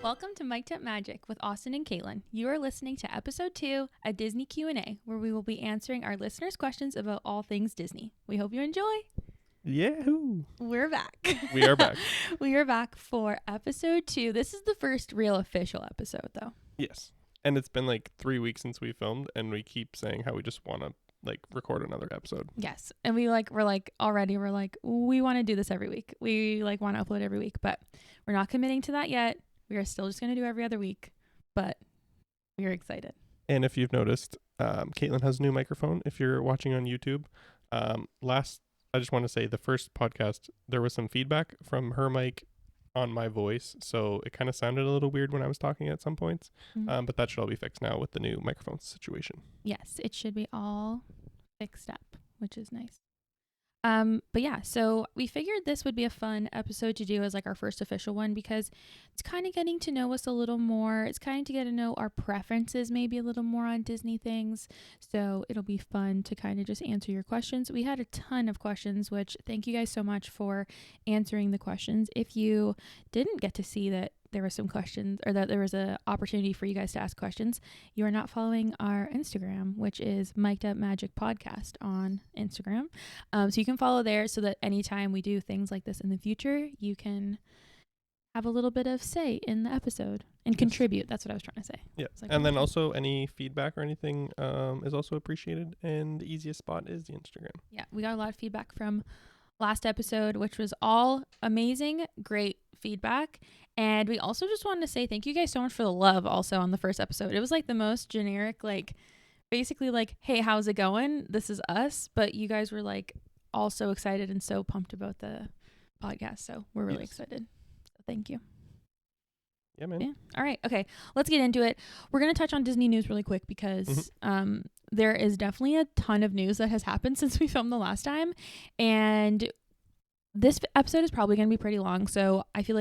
Welcome to Mic'd Up Magic with Austin and Katelyn. You are listening to episode 2, a Disney Q&A, where we will be answering our listeners' questions about all things Disney. We hope you enjoy. Yahoo! We're back. We are back. We are back for episode 2. This is the first real official episode, though. Yes. And it's been like 3 weeks since we filmed, and we keep saying how we just want to record another episode. Yes. And we want to do this every week. We want to upload every week, but we're not committing to that yet. We are still just going to do every other week, but we're excited. And if you've noticed, Katelyn has a new microphone. If you're watching on YouTube, I just want to say the first podcast, there was some feedback from her mic on my voice, so it kind of sounded a little weird when I was talking at some points, but that should all be fixed now with the new microphone situation. Yes, it should be all fixed up, which is nice. But yeah, so we figured this would be a fun episode to do as our first official one because it's kind of getting to know us a little more. It's kind of to get to know our preferences maybe a little more on Disney things. So it'll be fun to kind of just answer your questions. We had a ton of questions, which thank you guys so much for answering the questions. If you didn't get to see that there were some questions or that there was an opportunity for you guys to ask questions, you are not following our Instagram, which is Mic'd Up Magic Podcast on Instagram. So you can follow there so that anytime we do things like this in the future, you can have a little bit of say in the episode and contribute. That's what I was trying to say. Yeah. And then also any feedback or anything is also appreciated. And the easiest spot is the Instagram. Yeah. We got a lot of feedback from last episode, which was all amazing, great feedback. And we also just wanted to say thank you guys so much for the love also on the first episode. It was the most generic, basically hey, how's it going? This is us. But you guys were all so excited and so pumped about the podcast. So we're really excited. So thank you. Yeah, man. Yeah. All right. Okay. Let's get into it. We're going to touch on Disney news really quick because there is definitely a ton of news that has happened since we filmed the last time. And this episode is probably going to be pretty long, so I feel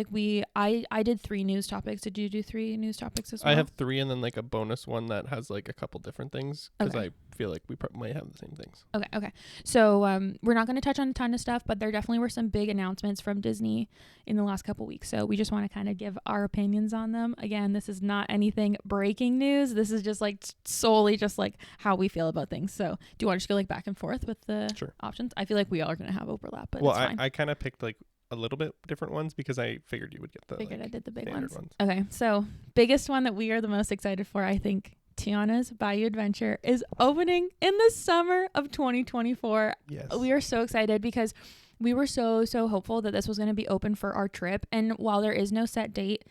I did 3 news topics. Did you do 3 news topics as well? I have 3 and then a bonus one that has a couple different things because I feel like we might have the same things. Okay. So we're not going to touch on a ton of stuff, but there definitely were some big announcements from Disney in the last couple weeks. So we just want to kind of give our opinions on them. Again, this is not anything breaking news. This is just solely just how we feel about things. So do you want to just go back and forth with the options? I feel like we all are going to have overlap, but it's fine. I kind of picked a little bit different ones because I figured you would get I did the big ones. ones. Okay, so biggest one that we are the most excited for, I think, Tiana's Bayou Adventure is opening in the summer of 2024. Yes. We are so excited because we were so hopeful that this was going to be open for our trip. And while there is no set date,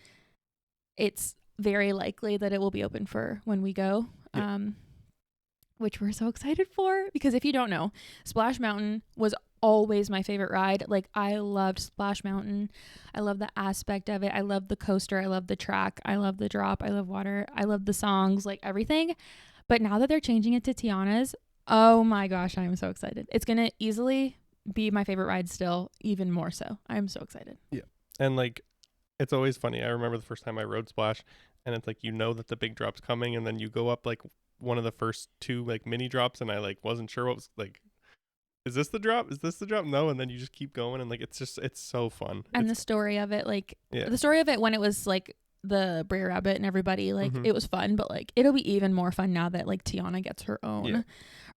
it's very likely that it will be open for when we go, which we're so excited for. Because if you don't know, Splash Mountain was always my favorite ride. I loved Splash Mountain. I love the aspect of it. I love the coaster. I love the track. I love the drop. I love water. I love the songs, everything. But now that they're changing it to Tiana's, oh my gosh, I am so excited. It's going to easily be my favorite ride still, even more so. I'm so excited. Yeah. And it's always funny. I remember the first time I rode Splash and it's that the big drop's coming and then you go up one of the first 2 mini drops and I wasn't sure what was is this the drop? Is this the drop? No. And then you just keep going. And it's so fun. And the story of it, the story of it when it was the Brer Rabbit and everybody, it was fun, but it'll be even more fun now that Tiana gets her own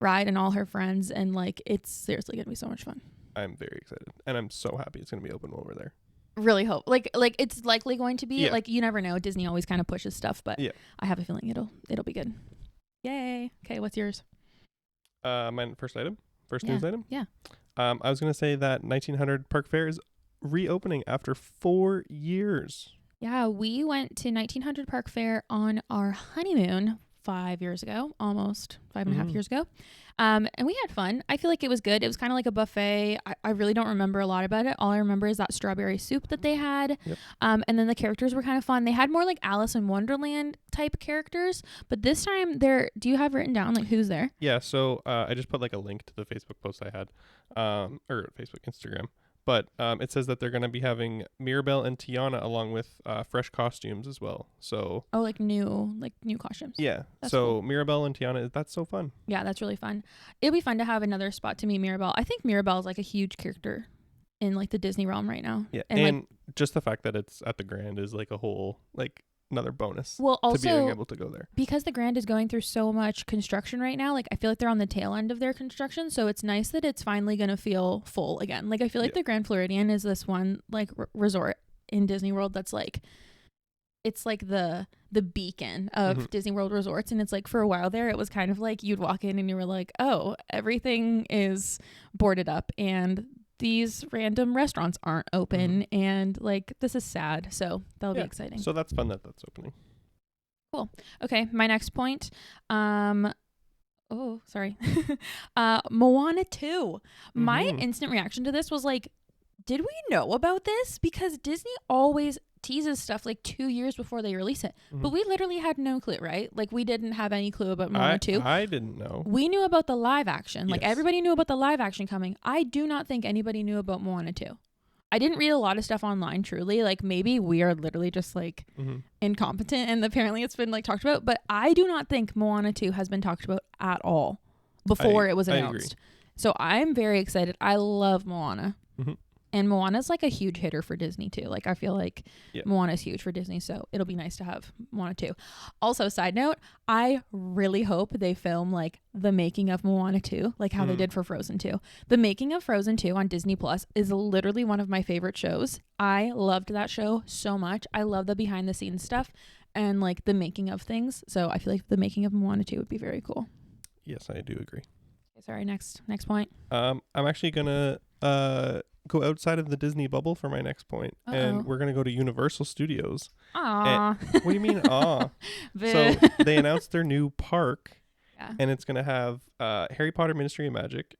ride and all her friends. And it's seriously going to be so much fun. I'm very excited. And I'm so happy it's going to be open while we're there. Really hope. It's likely going to be you never know. Disney always kind of pushes stuff, but I have a feeling it'll be good. Yay. Okay. What's yours? My first item. First news item? Yeah. I was going to say that 1900 Park Fair is reopening after 4 years. Yeah, we went to 1900 Park Fair on our honeymoon 5 years ago, almost 5.5 years ago. And we had fun. I feel like it was good. It was kind of like a buffet. I really don't remember a lot about it. All I remember is that strawberry soup that they had. Yep. And then the characters were kind of fun. They had more Alice in Wonderland type characters. But this time, do you have written down who's there? Yeah, so I just put a link to the Facebook post I had, or Facebook, Instagram. But it says that they're going to be having Mirabelle and Tiana along with fresh costumes as well. So new costumes. Yeah. That's so cool. Mirabelle and Tiana, that's so fun. Yeah, that's really fun. It'll be fun to have another spot to meet Mirabelle. I think Mirabelle is a huge character in the Disney realm right now. Yeah. And just the fact that it's at the Grand is a whole another bonus Well, to being also able to go there. because the Grand is going through so much construction right now, like I feel like they're on the tail end of their construction, so it's nice that it's finally going to feel full again. Like I feel like the Grand Floridian is this one like resort in Disney World that's like it's like the beacon of Disney World resorts, and it's like for a while there it was kind of like you'd walk in and you were like, oh, everything is boarded up and these random restaurants aren't open, and like this is sad, so that'll be exciting. So that's fun that that's opening. Cool. Okay, my next point, oh sorry Moana 2. My instant reaction to this was like, did we know about this? Because Disney always teases stuff like 2 years before they release it. But we literally had no clue, right? Like we didn't have any clue about Moana 2. I didn't know. We knew about the live action. Like Yes. everybody knew about the live action coming. I do not think anybody knew about Moana 2. I didn't read a lot of stuff online, truly. Like maybe we are literally just like incompetent and apparently it's been like talked about. But I do not think Moana 2 has been talked about at all before it was announced. So I'm very excited. I love Moana. And Moana's like a huge hitter for Disney too. Like I feel like Moana's huge for Disney, so it'll be nice to have Moana 2. Also, side note, I really hope they film like the making of Moana 2, like how they did for Frozen 2. The making of Frozen 2 on Disney Plus is literally one of my favorite shows. I loved that show so much. I love the behind the scenes stuff and like the making of things. So I feel like the making of Moana 2 would be very cool. Yes, I do agree. Okay, sorry, next point. I'm actually gonna go outside of the Disney bubble for my next point, and we're gonna go to Universal Studios. Aww. What do you mean, aw? So they announced their new park, and it's gonna have Harry Potter Ministry of Magic,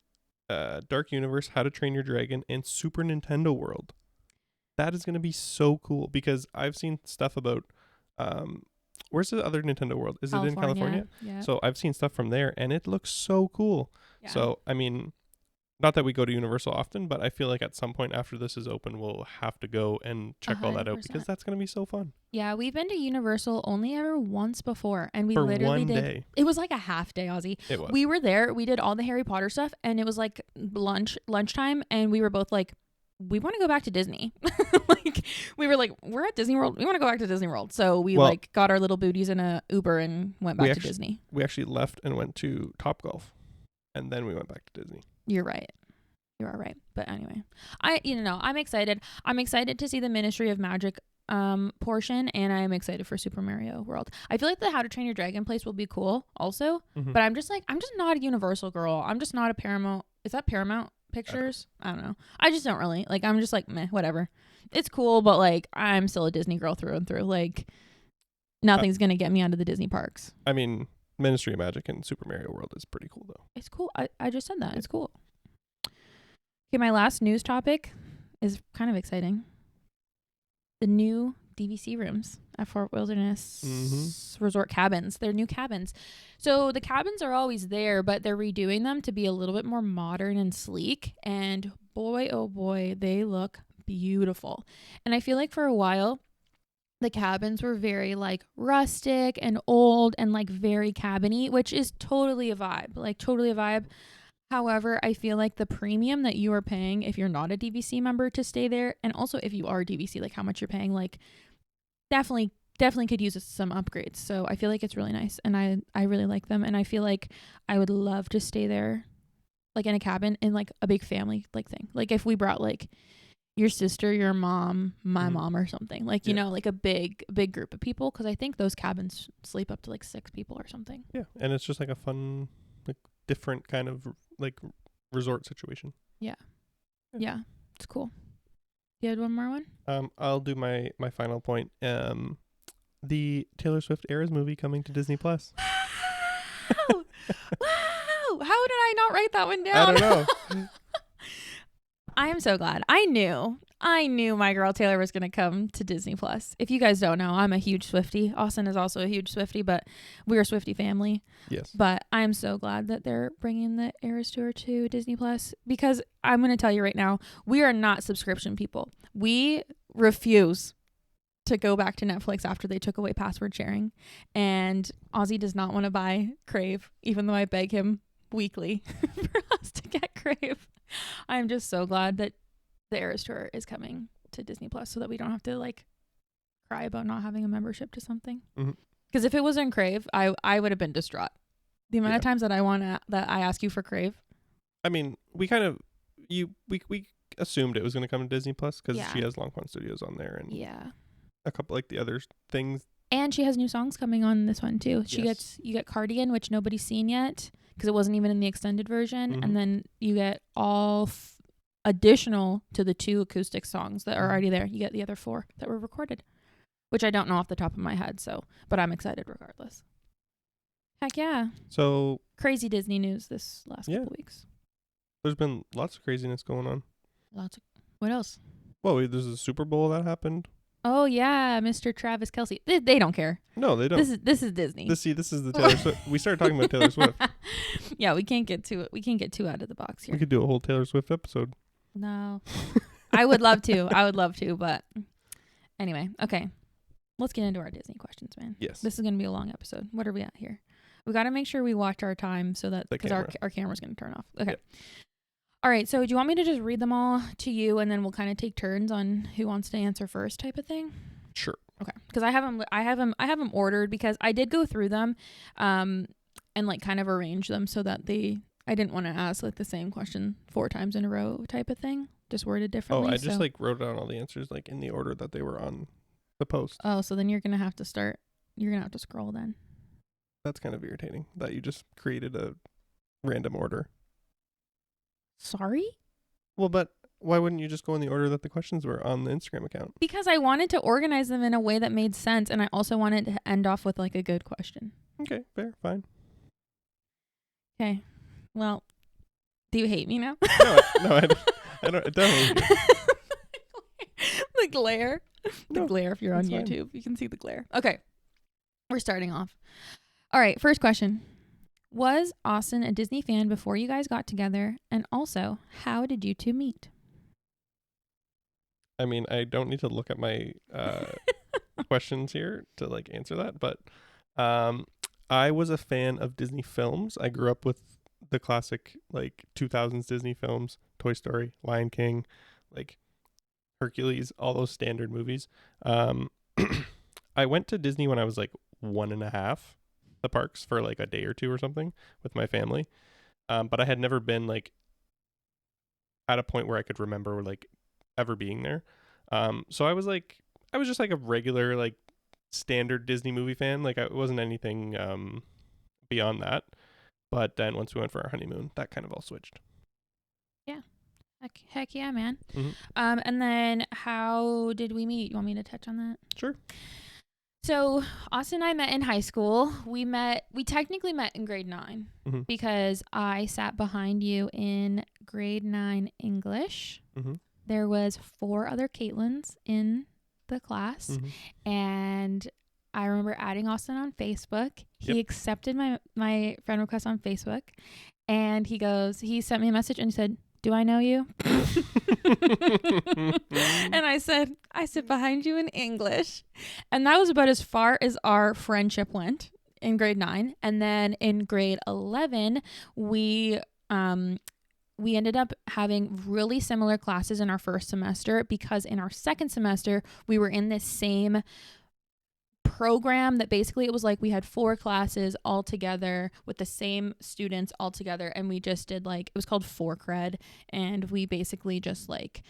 Dark Universe, How to Train Your Dragon, and Super Nintendo World. That is gonna be so cool because I've seen stuff about where's the other Nintendo World? Is it in California? Yeah. So I've seen stuff from there, and it looks so cool. Yeah. So I mean, not that we go to Universal often, but I feel like at some point after this is open, we'll have to go and check 100%. All that out because that's going to be so fun. Yeah, we've been to Universal only ever once before, and we for literally one did. Day. It was like a half day, Ozzy. It was. We were there. We did all the Harry Potter stuff, and it was like lunchtime, and we were both like, we want to go back to Disney. Like we were like, we're at Disney World. We want to go back to Disney World. So we like got our little booties in a Uber and went back to Disney. We actually left and went to Topgolf, and then we went back to Disney. You're right. You are right. But anyway, I'm excited. I'm excited to see the Ministry of Magic portion, and I'm excited for Super Mario World. I feel like the How to Train Your Dragon place will be cool also, but I'm just not a Universal girl. I'm just not a Paramount. Is that Paramount Pictures? I don't know. I just don't really like. I'm just like meh, whatever. It's cool, but like I'm still a Disney girl through and through. Like nothing's gonna get me out of the Disney parks. I mean, Ministry of Magic and Super Mario World is pretty cool though. It's cool. I just said that. It's cool. Okay, my last news topic is kind of exciting. The new DVC rooms at Fort Wilderness Resort cabins. They're new cabins. So the cabins are always there, but they're redoing them to be a little bit more modern and sleek. And boy, oh boy, they look beautiful. And I feel like for a while, the cabins were very like rustic and old and like very cabiny, which is totally a vibe. Like totally a vibe. However, I feel like the premium that you are paying if you're not a DVC member to stay there, and also if you are DVC, like how much you're paying, like definitely could use some upgrades. So I feel like it's really nice, and I really like them, and I feel like I would love to stay there, like in a cabin in like a big family like thing. Like if we brought like your sister, your mom, my mom or something, like, you know, like a big group of people, because I think those cabins sleep up to like 6 people or something. Yeah, and it's just like a fun, like different kind of like resort situation. Yeah, it's cool. You had one more one? I'll do my final point. The Taylor Swift Eras movie coming to Disney Plus. Wow! Wow! How did I not write that one down? I don't know. I am so glad. I knew my girl Taylor was going to come to Disney Plus. If you guys don't know, I'm a huge Swiftie. Austin is also a huge Swiftie, but we're a Swiftie family. Yes. But I'm so glad that they're bringing the Eras Tour to Disney Plus, because I'm going to tell you right now, we are not subscription people. We refuse to go back to Netflix after they took away password sharing. And Ozzy does not want to buy Crave, even though I beg him weekly for us to get Crave. I'm just so glad that the Eras Tour is coming to Disney Plus so that we don't have to like cry about not having a membership to something. Mm-hmm. Because if it wasn't Crave, I would have been distraught. The amount of times that I ask you for Crave. I mean, we kind of we assumed it was going to come to Disney Plus because she has Long Pond Studios on there and a couple like the other things. And she has new songs coming on this one too. You get Cardigan, which nobody's seen yet because it wasn't even in the extended version, Mm-hmm. and then you get all additional to the 2 acoustic songs that are already there. You get the other 4 that were recorded, which I don't know off the top of my head. But I'm excited regardless. Heck yeah! So crazy Disney news this last couple weeks. There's been lots of craziness going on. What else? Well, there's a Super Bowl that happened. Oh yeah, Mr. Travis Kelce. They don't care. No, they don't. This is Disney. This is the Taylor Swift. We started talking about Taylor Swift. Yeah, we can't get too out of the box here. We could do a whole Taylor Swift episode. No. I would love to, but anyway, okay. Let's get into our Disney questions, man. Yes. This is going to be a long episode. What are we at here? We got to make sure we watch our time so that because our camera's going to turn off. Okay. Yep. All right, so do you want me to just read them all to you and then we'll kind of take turns on who wants to answer first type of thing? Sure. Okay. Because I have them ordered because I did go through them and like kind of arrange them so that I didn't want to ask like the same question 4 times in a row type of thing, just worded differently. Oh, I just like wrote down all the answers like in the order that they were on the post. Oh, so then you're going to have to scroll then. That's kind of irritating that you just created a random order. Sorry? Well, but why wouldn't you just go in the order that the questions were on the Instagram account? Because I wanted to organize them in a way that made sense, and I also wanted to end off with like a good question. Okay, fair, fine. Okay. Well, do you hate me now? No, I don't. I don't hate you. The glare. The glare if you're on YouTube. Fine. You can see the glare. Okay. We're starting off. All right, first question. Was Austin a Disney fan before you guys got together? And also, how did you 2 meet? I mean, I don't need to look at my questions here to like answer that, but I was a fan of Disney films. I grew up with the classic like 2000s Disney films, Toy Story, Lion King, like Hercules, all those standard movies. I went to Disney when I was like 1.5, the parks for like a day or 2 or something with my family. But I had never been like at a point where I could remember like ever being there. So I was just like a regular like standard Disney movie fan. Like I wasn't anything beyond that. But then once we went for our honeymoon, that kind of all switched. Yeah. Heck yeah, man. Mm-hmm. And then how did we meet? You want me to touch on that? Sure. So Austin and I met in high school. We technically met in grade 9 mm-hmm. because I sat behind you in grade 9 English. Mm-hmm. There was 4 other Katelyns in the class. Mm-hmm. And I remember adding Austin on Facebook. He accepted my friend request on Facebook. And he sent me a message and he said, "Do I know you?" And I said, "I sit behind you in English." And that was about as far as our friendship went in grade 9. And then in grade 11, we ended up having really similar classes in our first semester because in our second semester, we were in this same program that basically it was like we had 4 classes all together with the same students all together, and we just did like, it was called 4Cred, and we basically just like,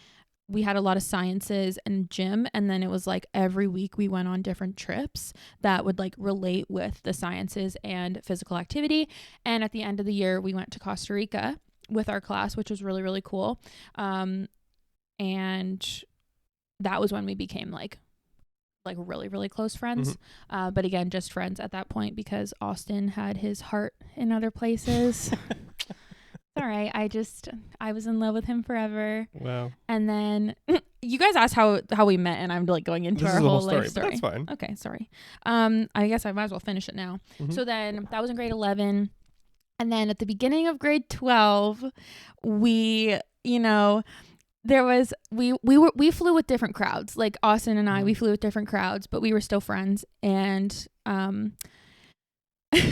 we had a lot of sciences and gym, and then it was like every week we went on different trips that would like relate with the sciences and physical activity. And at the end of the year we went to Costa Rica with our class, which was really, really cool. And that was when we became like really, really close friends. Mm-hmm. But again, just friends at that point because Austin had his heart in other places. All right. I was in love with him forever. Wow. And then you guys asked how we met, and I'm like going into our whole life story. That's fine. Okay. Sorry. I guess I might as well finish it now. Mm-hmm. So then that was in grade 11. And then at the beginning of grade 12, we flew with different crowds. Like Austin and I, we flew with different crowds, but we were still friends. And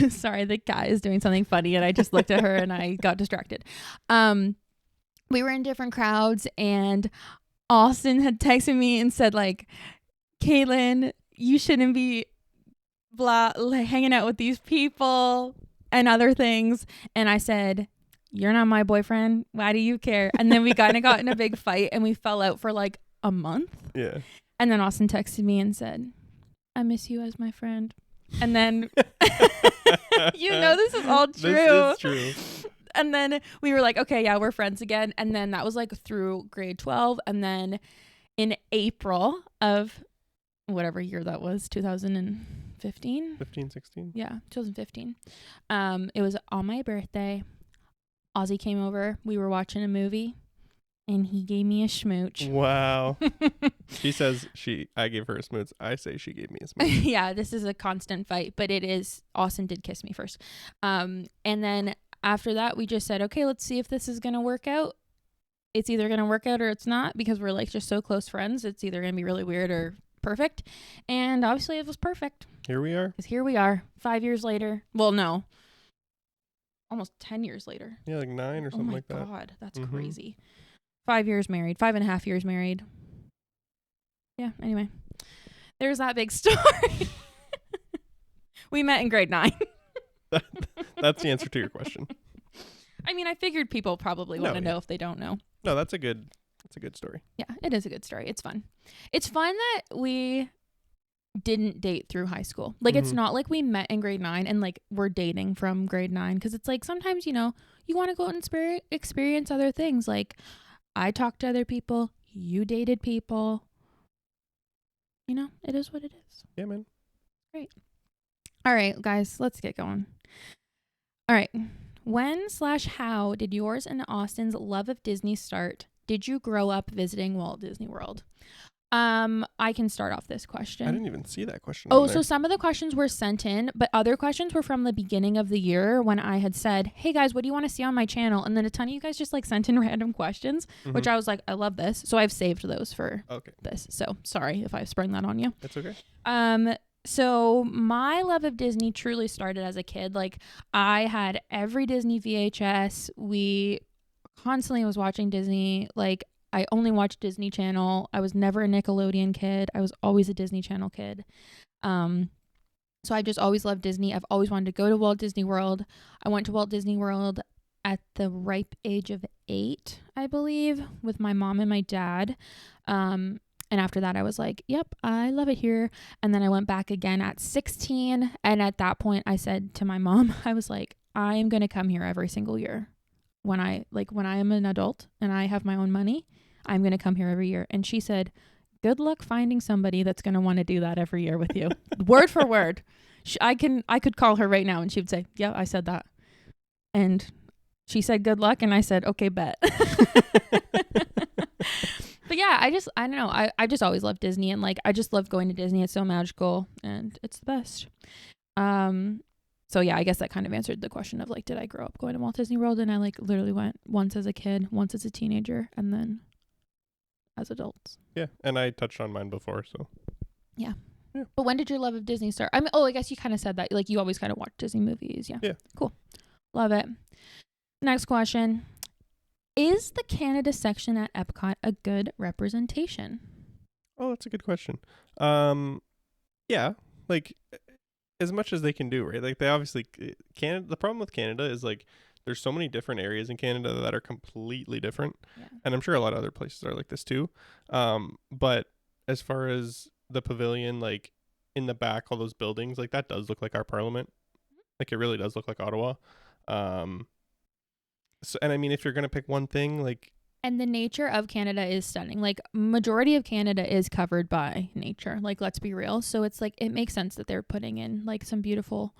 sorry, the guy is doing something funny and I just looked at her and I got distracted. We were in different crowds and Austin had texted me and said like, Katelyn, you shouldn't be like hanging out with these people and other things. And I said, you're not my boyfriend. Why do you care? And then we kind of got in a big fight and we fell out for like a month. Yeah. And then Austin texted me and said, I miss you as my friend. And then, this is all true. This is true. And then we were like, okay, yeah, we're friends again. And then that was like through grade 12. And then in April of whatever year that was, 2015? 15, 16? Yeah, 2015. It was on my birthday. Ozzy came over. We were watching a movie. And he gave me a smooch. Wow. She says I gave her a smooch. I say she gave me a smooch. Yeah, this is a constant fight, but it is, Austin did kiss me first. And then after that, we just said, okay, let's see if this is going to work out. It's either going to work out or it's not, because we're like just so close friends. It's either going to be really weird or perfect. And obviously it was perfect. Here we are. Because here we are 5 years later. Well, no, almost 10 years later. Yeah, like 9 or something like that. Oh my God, that's crazy. 5 years married, 5.5 years married. Yeah, anyway. There's that big story. We met in grade 9. That's the answer to your question. I mean, I figured people probably want to know if they don't know. No, that's a good story. Yeah, it is a good story. It's fun. It's fun that we didn't date through high school. Like, it's not like we met in grade 9 and like we're dating from grade 9, because it's like sometimes, you want to go out and experience other things. Like, I talked to other people. You dated people. It is what it is. Yeah, man. Great. All right, guys, let's get going. All right. When/how did yours and Austin's love of Disney start? Did you grow up visiting Walt Disney World? I can start off this question. I didn't even see that question. Oh, so some of the questions were sent in, but other questions were from the beginning of the year when I had said, hey guys, what do you want to see on my channel? And then a ton of you guys just like sent in random questions, which I was like, I love this. So I've saved those for this. So sorry if I sprung that on you. That's okay. So my love of Disney truly started as a kid. Like, I had every Disney VHS. We constantly was watching Disney. Like, I only watched Disney Channel. I was never a Nickelodeon kid. I was always a Disney Channel kid. So I just always loved Disney. I've always wanted to go to Walt Disney World. I went to Walt Disney World at the ripe age of 8, I believe, with my mom and my dad. And after that, I was like, yep, I love it here. And then I went back again at 16. And at that point, I said to my mom, I was like, I am going to come here every single year. When I am an adult and I have my own money, I'm going to come here every year. And she said, good luck finding somebody that's going to want to do that every year with you. Word for word. I could call her right now and she would say, yeah, I said that. And she said, good luck. And I said, okay, bet. But yeah, I don't know. I just always loved Disney, and like, I just love going to Disney. It's so magical and it's the best. So yeah, I guess that kind of answered the question of like, did I grow up going to Walt Disney World? And I like literally went once as a kid, once as a teenager, and then as adults. Yeah, and I touched on mine before, so. Yeah. But when did your love of Disney start? I mean, I guess you kind of said that. Like, you always kind of watch Disney movies. Yeah. Yeah. Cool. Love it. Next question. Is the Canada section at Epcot a good representation? Oh, that's a good question. Yeah, like, as much as they can do, right? Like, they obviously, Canada, the problem with Canada is like, there's so many different areas in Canada that are completely different. Yeah. And I'm sure a lot of other places are like this too. But as far as the pavilion, like in the back, all those buildings, like that does look like our parliament. Like, it really does look like Ottawa. So, and I mean, if you're going to pick one thing, like. And the nature of Canada is stunning. Like, majority of Canada is covered by nature. Like, let's be real. So it's like, it makes sense that they're putting in like some beautiful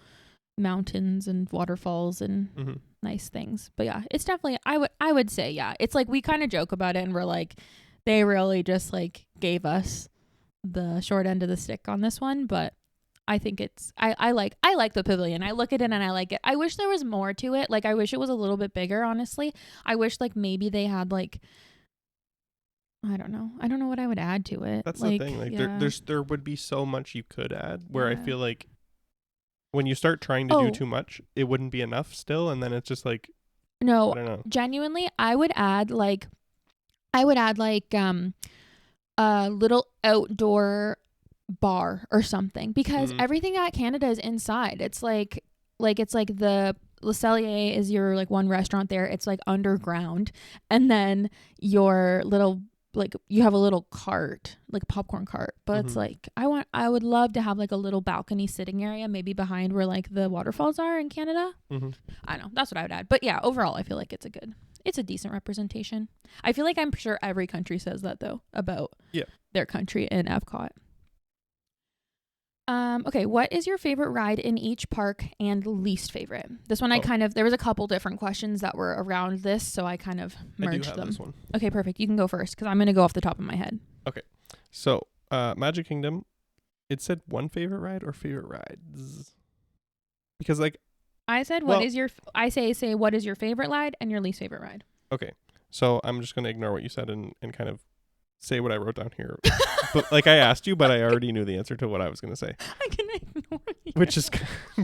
mountains and waterfalls and nice things. But yeah, it's definitely, I would say, yeah, it's like, we kind of joke about it and we're like, they really just like gave us the short end of the stick on this one. But I think it's, I like the pavilion. I look at it and I like it. I wish there was more to it. Like, I wish it was a little bit bigger, honestly. I wish like maybe they had like, I don't know what I would add to it. That's like, the thing. Like, yeah. there would be so much you could add where I feel like when you start trying to do too much, it wouldn't be enough still. And then it's just like, no, I don't know. Genuinely, I would add like a little outdoor bar or something, because everything at Canada is inside. It's like the Le Cellier is your like one restaurant there. It's like underground, and then your little like you have a little cart, like a popcorn cart, but it's like I would love to have like a little balcony sitting area, maybe behind where like the waterfalls are in Canada. I don't know, that's what I would add. But yeah, overall I feel like it's a decent representation. I feel like I'm sure every country says that though about their country in Epcot. Okay, what is your favorite ride in each park and least favorite? This one there was a couple different questions that were around this, so I kind of merged them. This one. Okay, perfect. You can go first because I'm going to go off the top of my head. Okay. So, Magic Kingdom, it said one favorite ride or favorite rides? Because like I said say what is your favorite ride and your least favorite ride? Okay. So, I'm just going to ignore what you said and kind of say what I wrote down here. But like I asked you, but I already knew the answer to what I was going to say. I can ignore you. Which is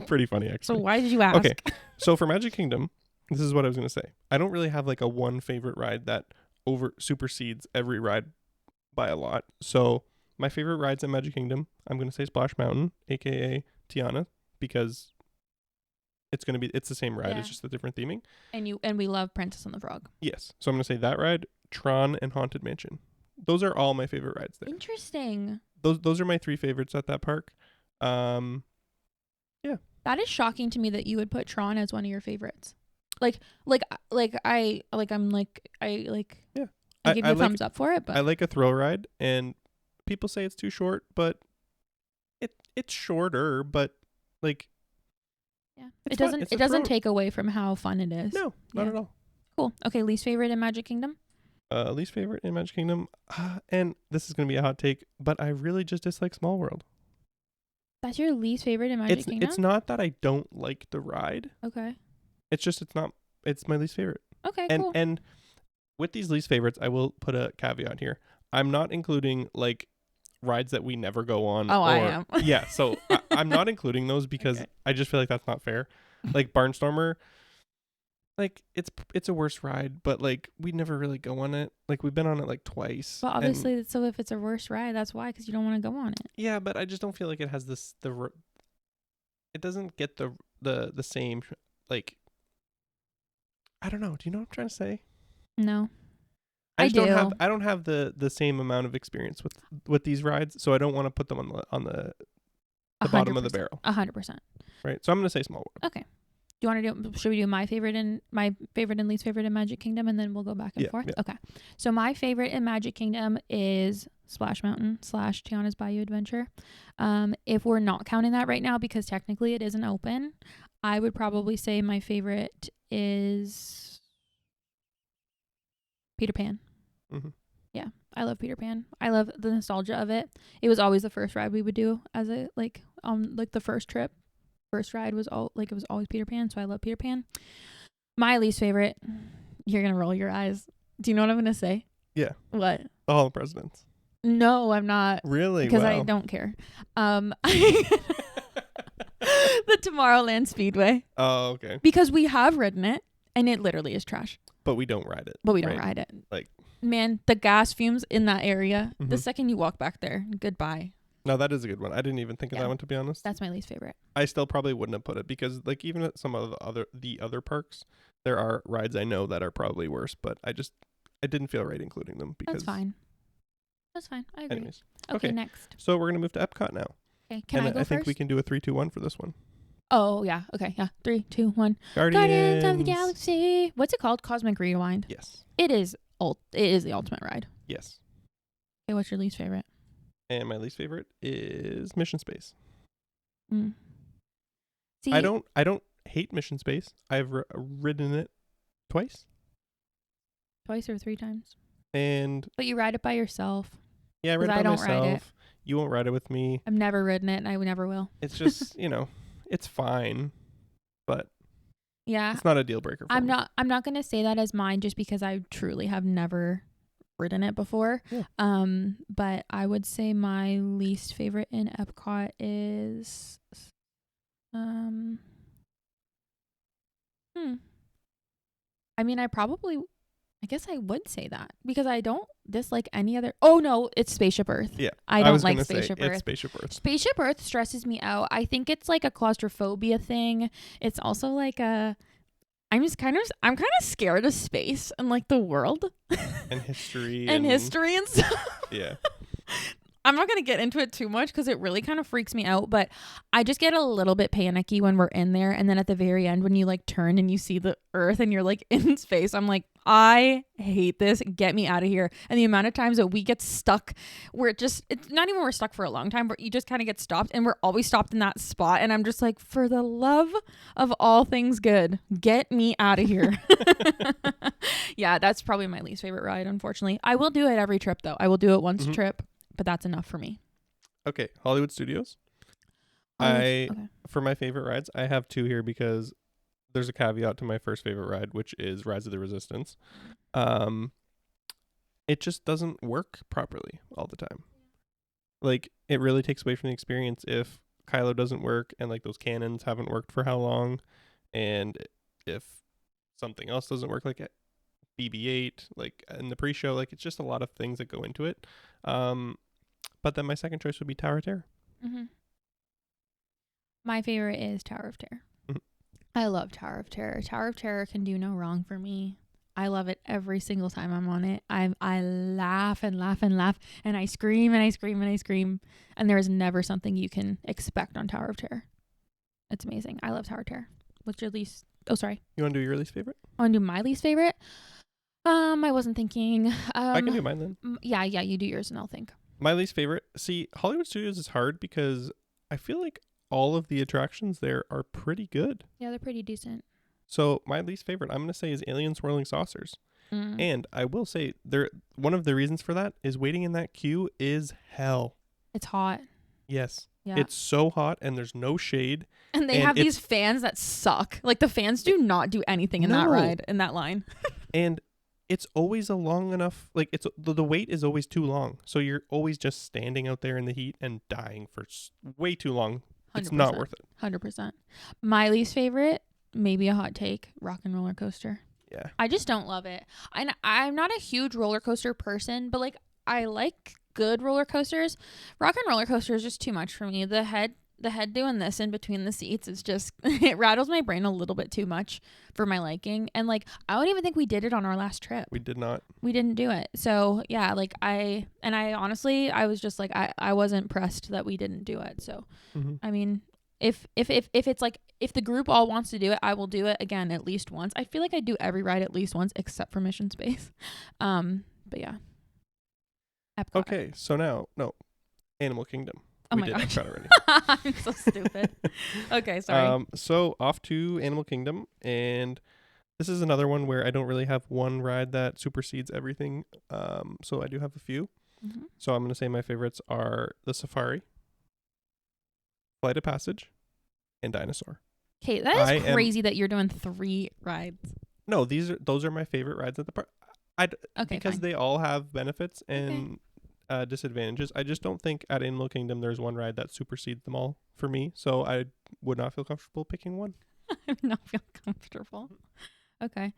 pretty funny, actually. So why did you ask? Okay. So for Magic Kingdom, this is what I was going to say. I don't really have like a one favorite ride that supersedes every ride by a lot. So my favorite rides at Magic Kingdom, I'm going to say Splash Mountain, aka Tiana, because it's the same ride. Yeah. It's just a different theming. And we love Princess and the Frog. Yes. So I'm going to say that ride, Tron, and Haunted Mansion. Those are all my favorite rides there. Interesting. Those are my 3 favorites at that park. Yeah. That is shocking to me that you would put Tron as one of your favorites. I give you a thumbs up for it, but I like a thrill ride, and people say it's too short, but it's shorter, but like it doesn't take away from how fun it is. No, not at all. Cool. Okay, least favorite in Magic Kingdom? Least favorite in Magic Kingdom, and this is going to be a hot take, but I really just dislike Small World. That's your least favorite in Magic Kingdom? It's not that I don't like the ride. Okay. It's my least favorite. Okay, cool. And with these least favorites, I will put a caveat here. I'm not including like rides that we never go on. Oh, I am. Yeah, so I'm not including those because I just feel like that's not fair. Like Barnstormer, like it's a worse ride, but like we never really go on it. Like we've been on it like twice. Well, obviously, so if it's a worse ride, that's why, because you don't want to go on it. Yeah, but I just don't feel like it has it doesn't get the same like. I don't know. Do you know what I'm trying to say? No. I don't have the same amount of experience with these rides, so I don't want to put them on the bottom of the barrel. 100%. Right. So I'm gonna say Small World. Okay. Do you want to do? Should we do my favorite and least favorite in Magic Kingdom, and then we'll go back and forth? Yeah. Okay. So my favorite in Magic Kingdom is Splash Mountain / Tiana's Bayou Adventure. If we're not counting that right now, because technically it isn't open, I would probably say my favorite is Peter Pan. Mm-hmm. Yeah, I love Peter Pan. I love the nostalgia of it. It was always the first ride we would do as the first trip. First ride was it was always Peter Pan, so I love Peter Pan. My least favorite, you're gonna roll your eyes. Do you know what I'm gonna say? Yeah. What? The Hall of Presidents. No, I'm not. Really? Because I don't care. The Tomorrowland Speedway. Oh, okay. Because we have ridden it, and it literally is trash. But we don't ride it. Ride it. Like, man, the gas fumes in that area. The second you walk back there, goodbye. No, that is a good one. I didn't even think of that one, to be honest. That's my least favorite. I still probably wouldn't have put it because, like, even at some of the other parks, there are rides I know that are probably worse, but I didn't feel right including them because That's fine. I agree. Anyways. Okay, next. So we're gonna move to Epcot now. Okay, can I go first? I think we can do a 3, 2, 1 for this one. Oh yeah. Okay. Yeah. 3, 2, 1. Guardians of the Galaxy. What's it called? Cosmic Rewind. Yes. It is the ultimate ride. Yes. Okay. What's your least favorite? And my least favorite is Mission Space. See, I don't hate Mission Space. I've ridden it twice. Twice or 3 times. But you ride it by yourself. Yeah, I ride it by myself. Ride it. You won't ride it with me. I've never ridden it, and I never will. It's just, it's fine, but yeah, it's not a deal breaker for me. I'm not going to say that as mine just because I truly have never ridden it before. Yeah. But I would say my least favorite in Epcot is I mean, I guess I would say that because I don't dislike any other. Oh no, it's Spaceship Earth. Yeah, I I don't was like gonna say Spaceship it's Earth. Spaceship Earth. Spaceship Earth stresses me out. I think it's like a claustrophobia thing. It's also like a. I'm kind of scared of space and like the world And history and history and stuff. Yeah. I'm not going to get into it too much because it really kind of freaks me out, but I just get a little bit panicky when we're in there. And then at the very end, when you like turn and you see the Earth and you're like in space, I'm like, I hate this. Get me out of here. And the amount of times that we get stuck where it's not even we're stuck for a long time, but you just kind of get stopped and we're always stopped in that spot. And I'm just like, for the love of all things good, get me out of here. Yeah, that's probably my least favorite ride, unfortunately. I will do it every trip though. I will do it once a trip. But that's enough for me. Okay, Hollywood Studios. Okay. For my favorite rides, I have two here because there's a caveat to my first favorite ride, which is Rise of the Resistance. It just doesn't work properly all the time. Like, it really takes away from the experience if Kylo doesn't work and like those cannons haven't worked for how long, and if something else doesn't work, like BB-8, like in the pre-show, like it's just a lot of things that go into it. But then my second choice would be Tower of Terror. Mm-hmm. My favorite is Tower of Terror. Mm-hmm. I love Tower of Terror. Tower of Terror can do no wrong for me. I love it every single time I'm on it. I laugh and laugh and laugh, and I scream and I scream and I scream, and there is never something you can expect on Tower of Terror. It's amazing. I love Tower of Terror. What's your least? Oh, sorry. You want to do your least favorite? I want to do my least favorite. I wasn't thinking. I can do mine then. Yeah, you do yours and I'll think. My least favorite. See, Hollywood Studios is hard because I feel like all of the attractions there are pretty good. Yeah, they're pretty decent. So my least favorite, I'm going to say, is Alien Swirling Saucers. And I will say, one of the reasons for that is waiting in that queue is hell. It's hot. Yes. Yeah. It's so hot and there's no shade. And they have these fans that suck. Like the fans do not do anything in that ride, in that line. And it's always a long enough, like it's the wait is always too long. So you're always just standing out there in the heat and dying for way too long. 100%. It's not worth it. 100%. My least favorite, maybe a hot take, Rock and Roller Coaster. Yeah. I just don't love it. I'm not a huge roller coaster person, but like I like good roller coasters. Rock and Roller Coaster is just too much for me. The head doing this in between the seats is just, it rattles my brain a little bit too much for my liking. And like, I don't even think we did it on our last trip. We did not. We didn't do it. So yeah, like I honestly, I was just like, I wasn't pressed that we didn't do it. So, I mean, if it's like, if the group all wants to do it, I will do it again at least once. I feel like I do every ride at least once except for Mission Space. But yeah. Epcot. Okay. So now, Animal Kingdom. Oh we my did gosh. Epcot already. I'm so stupid. Okay, sorry. So off to Animal Kingdom, and this is another one where I don't really have one ride that supersedes everything. So I do have a few. So I'm going to say my favorites are the Safari, Flight of Passage, and Dinosaur. Okay, that is crazy that you're doing 3 rides. No, those are my favorite rides at the park. Because they all have benefits and disadvantages. I just don't think at Animal Kingdom there's one ride that supersedes them all for me. So I would not feel comfortable picking one. I would not feel comfortable. Okay.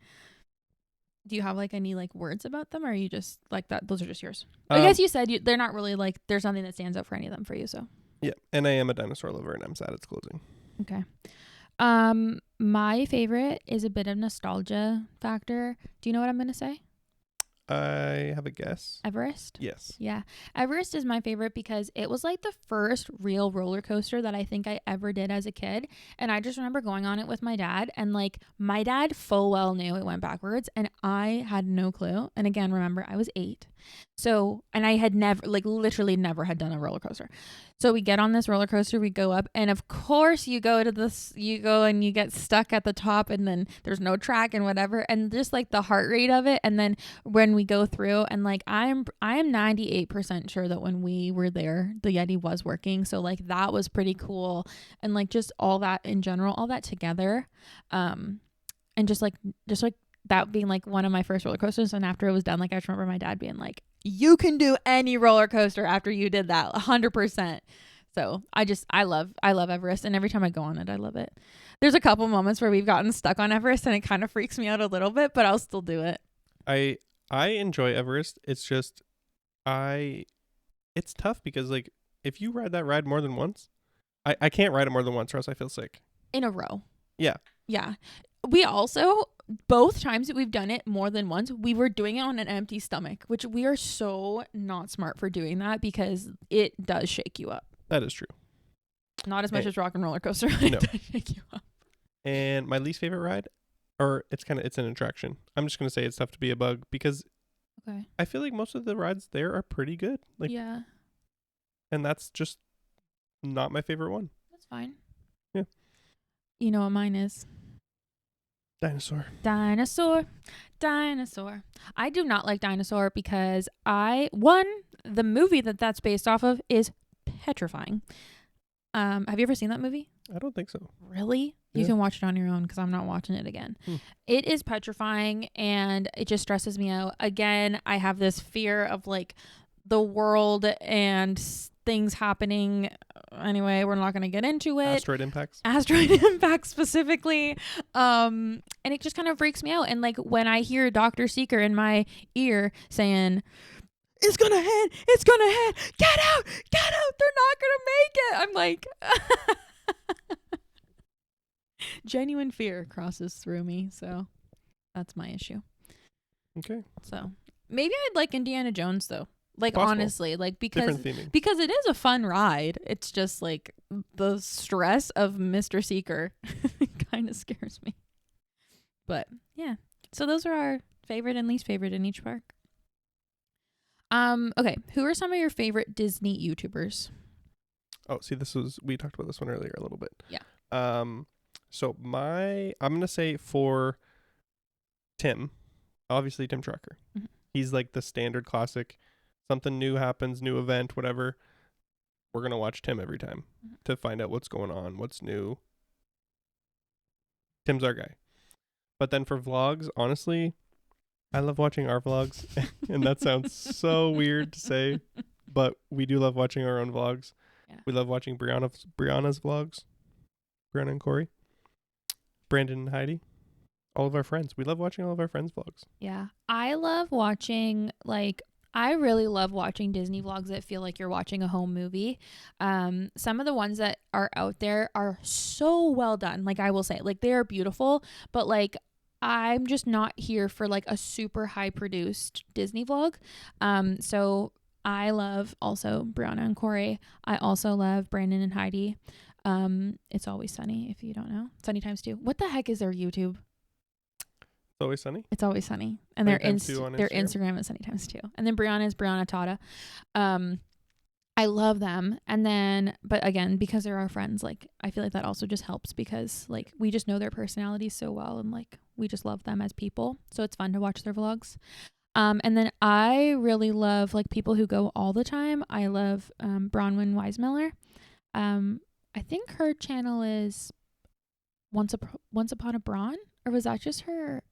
Do you have like any like words about them, or are you just like that? Those are just yours. I guess you said they're not really like, there's nothing that stands out for any of them for you. So yeah, and I am a dinosaur lover, and I'm sad it's closing. Okay. My favorite is a bit of nostalgia factor. Do you know what I'm gonna say? I have a guess. Everest? Yes. Yeah. Everest is my favorite because it was like the first real roller coaster that I think I ever did as a kid. And I just remember going on it with my dad, and like my dad full well knew it went backwards and I had no clue. And again, remember, I was 8. So, and I had never, like literally never had done a roller coaster. So we get on this roller coaster, we go up, and of course you go and you get stuck at the top, and then there's no track and whatever. And just like the heart rate of it. And then when we go through, and like I am 98% sure that when we were there, the Yeti was working. So like that was pretty cool. And like just all that in general, all that together. And just like that being like one of my first roller coasters. And after it was done, like I just remember my dad being like, you can do any roller coaster after you did that 100%. So I love Everest, and every time I go on it, I love it. There's a couple moments where we've gotten stuck on Everest and it kind of freaks me out a little bit, but I'll still do it. I I enjoy Everest. It's just it's tough because like if you ride that ride more than once, I can't ride it more than once or else I feel sick. In a row. Yeah. Yeah. We also, both times that we've done it more than once, we were doing it on an empty stomach, which we are so not smart for doing that because it does shake you up. That is true. Not as much as Rock and Roller Coaster. No. Does shake you up. And my least favorite ride, or it's an attraction. I'm just gonna say it's tough to be a bug because Okay. I feel like most of the rides there are pretty good. Like, yeah. and that's just not my favorite one. That's fine. Yeah. You know what mine is? Dinosaur. Dinosaur. I do not like Dinosaur because the movie that's based off of is petrifying. Have you ever seen that movie? I don't think so. Really? Yeah. You can watch it on your own because I'm not watching it again. It is petrifying and it just stresses me out. Again, I have this fear of like the world and things happening. Anyway, we're not going to get into it. Asteroid impacts specifically. And it just kind of freaks me out. And like when I hear Dr. Seeker in my ear saying, it's gonna hit, get out, they're not gonna make it, I'm like genuine fear crosses through me. So that's my issue. Okay. So maybe I'd like Indiana Jones though. Like Possible. honestly, like because Different theming. Because it is a fun ride. It's just like the stress of Mr. Seeker kind of scares me. But yeah. So those are our favorite and least favorite in each park. Okay. Who are some of your favorite Disney YouTubers? Oh, see, we talked about this one earlier a little bit. Yeah. So I'm gonna say for Tim, obviously Tim Trucker. Mm-hmm. He's like the standard classic. Something new happens, new event, whatever. We're gonna watch Tim every time to find out what's going on, what's new. Tim's our guy. But then for vlogs, honestly, I love watching our vlogs, and that sounds so weird to say, but we do love watching our own vlogs. Yeah. We love watching Brianna's vlogs, Brianna and Corey, Brandon and Heidi, all of our friends. We love watching all of our friends' vlogs. Yeah. I really love watching Disney vlogs that feel like you're watching a home movie. Some of the ones that are out there are so well done. Like I will say, like they are beautiful, but like I'm just not here for like a super high produced Disney vlog. So I love also Brianna and Corey. I also love Brandon and Heidi. It's Always Sunny, if you don't know. Sunny Times 2. What the heck is their YouTube? It's Always Sunny. It's Always Sunny. And their Instagram. Instagram is Sunny Times 2. And then Brianna is Brianna Tata. I love them. And then, but again, because they're our friends, like I feel like that also just helps because like we just know their personalities so well and like we just love them as people. So it's fun to watch their vlogs. And then I really love like people who go all the time. I love Bronwyn Weismiller. I think her channel is Once Upon a Braun, or was that just her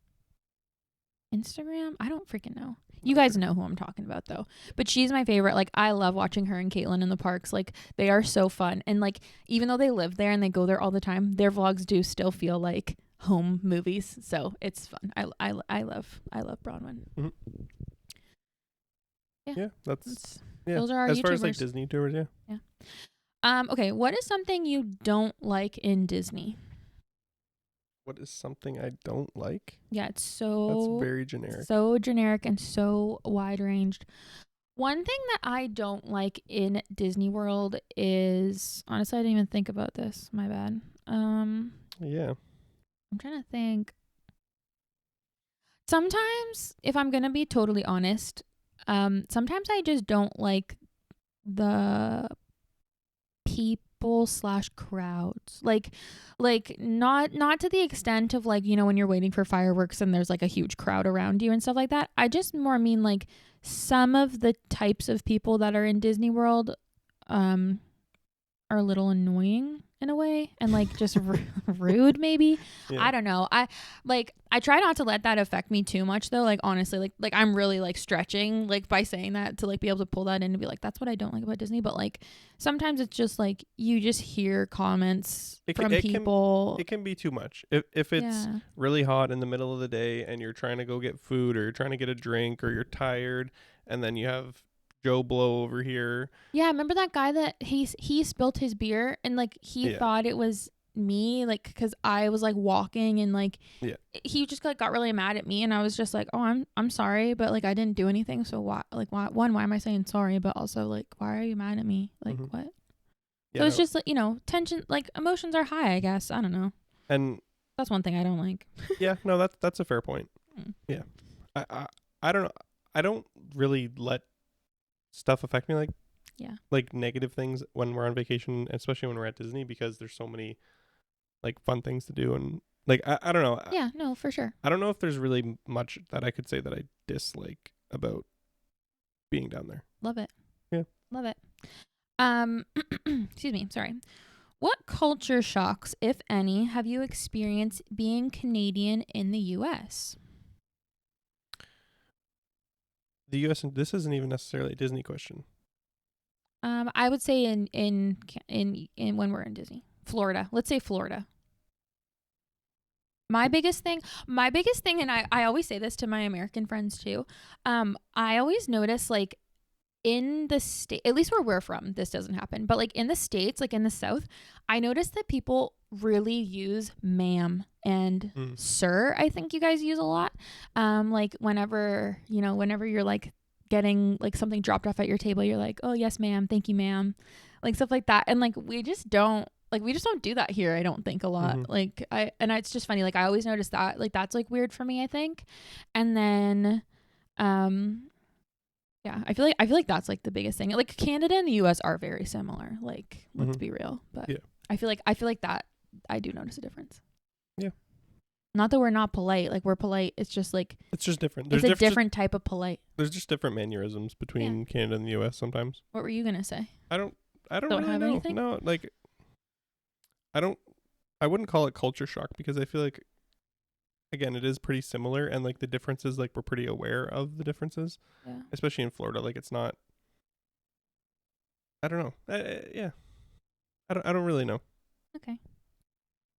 Instagram? I don't freaking know. You guys know who I'm talking about though. But she's my favorite. Like I love watching her and Katelyn in the parks. Like they are so fun. And like even though they live there and they go there all the time, their vlogs do still feel like home movies. So it's fun. I love Bronwyn. Mm-hmm. Yeah. Those are our as YouTubers. far as like Disney tours, yeah. Okay, what is something you don't like in Disney? What is something I don't like? Yeah, it's That's very generic. So generic and so wide ranged. One thing that I don't like in Disney World is, honestly, I didn't even think about this. My bad. Yeah. I'm trying to think. Sometimes, if I'm going to be totally honest, sometimes I just don't like the people/crowds. Like not to the extent of like, you know, when you're waiting for fireworks and there's like a huge crowd around you and stuff like that. I just more mean like some of the types of people that are in Disney World are a little annoying in a way, and like just rude maybe. Yeah. I don't know. I try not to let that affect me too much though. Like honestly, like I'm really like stretching like by saying that to like be able to pull that in and be like, that's what I don't like about Disney. But like sometimes it's just like you just hear comments from people. It can be too much. If it's really hot in the middle of the day and you're trying to go get food or you're trying to get a drink or you're tired, and then you have Joe Blow over here. Yeah, remember that guy that he spilt his beer and like he thought it was me, like because I was like walking and like he just like got really mad at me, and I was just like, oh, I'm sorry, but like I didn't do anything, so why why am I saying sorry, but also like why are you mad at me, like what? So it's just like, you know, tension, like emotions are high, I guess. I don't know, and that's one thing I don't like. Yeah, no, that's a fair point. Yeah, I don't know. I don't really let stuff affect me like negative things when we're on vacation, especially when we're at Disney, because there's so many like fun things to do, and like I don't know. Yeah, no, for sure. I don't know if there's really much that I could say that I dislike about being down there. Love it. Yeah. Love it. Excuse me, sorry. What culture shocks, if any, have you experienced being Canadian in the US? The US, and this isn't even necessarily a Disney question. I would say in when we're in Disney. Florida. Let's say Florida. My biggest thing, and I always say this to my American friends too. I always notice like in the state, at least where we're from, this doesn't happen, but like in the States, like in the South, I noticed that people really use ma'am and sir. I think you guys use a lot. Like whenever you're like getting like something dropped off at your table, you're like, oh yes ma'am, thank you ma'am, like stuff like that. And like we just don't do that here, I don't think, a lot. Like it's just funny, like I always notice that, like that's like weird for me, I think. And then yeah, I feel like that's like the biggest thing. Like Canada and the US are very similar, like let's be real, but I feel like that I do notice a difference. Yeah. Not that we're not polite, like we're polite, it's just like it's just different. There's a different type of polite. There's just different mannerisms between Canada and the US sometimes. What were you going to say? I don't really have know. anything? No, like I wouldn't call it culture shock, because I feel like, again, it is pretty similar, and like the differences, like we're pretty aware of the differences. Yeah. Especially in Florida, like it's not. I don't know. Yeah. I don't really know. Okay.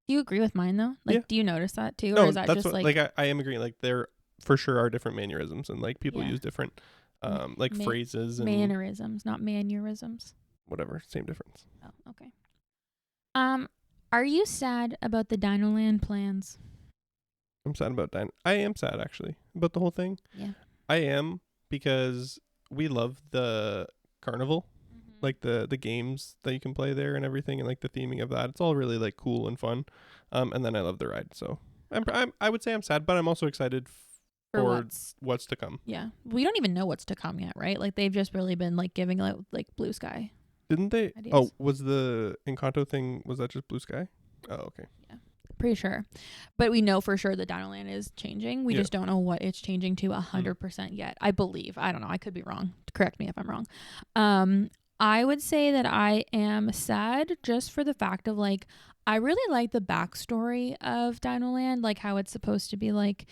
Do you agree with mine though? Like, do you notice that too, no, or is that just like I am agreeing. Like there for sure are different mannerisms, and like people use different like phrases and mannerisms, not mannerisms. Whatever, same difference. Oh, okay. Are you sad about the Dinoland plans? I'm sad about I am sad actually about the whole thing. Yeah. I am, because we love the carnival, like the games that you can play there and everything, and like the theming of that. It's all really like cool and fun. And then I love the ride, so I would say I'm sad, but I'm also excited for what's to come. Yeah, we don't even know what's to come yet, right? Like they've just really been like giving like blue sky. Didn't they? Ideas. Oh, was the Encanto thing, was that just blue sky? Oh, okay. Yeah, pretty sure. But we know for sure that Dinoland is changing. We just don't know what it's changing to 100% yet. I believe. I don't know. I could be wrong. Correct me if I'm wrong. I would say that I am sad just for the fact of like, I really like the backstory of Dinoland, like how it's supposed to be like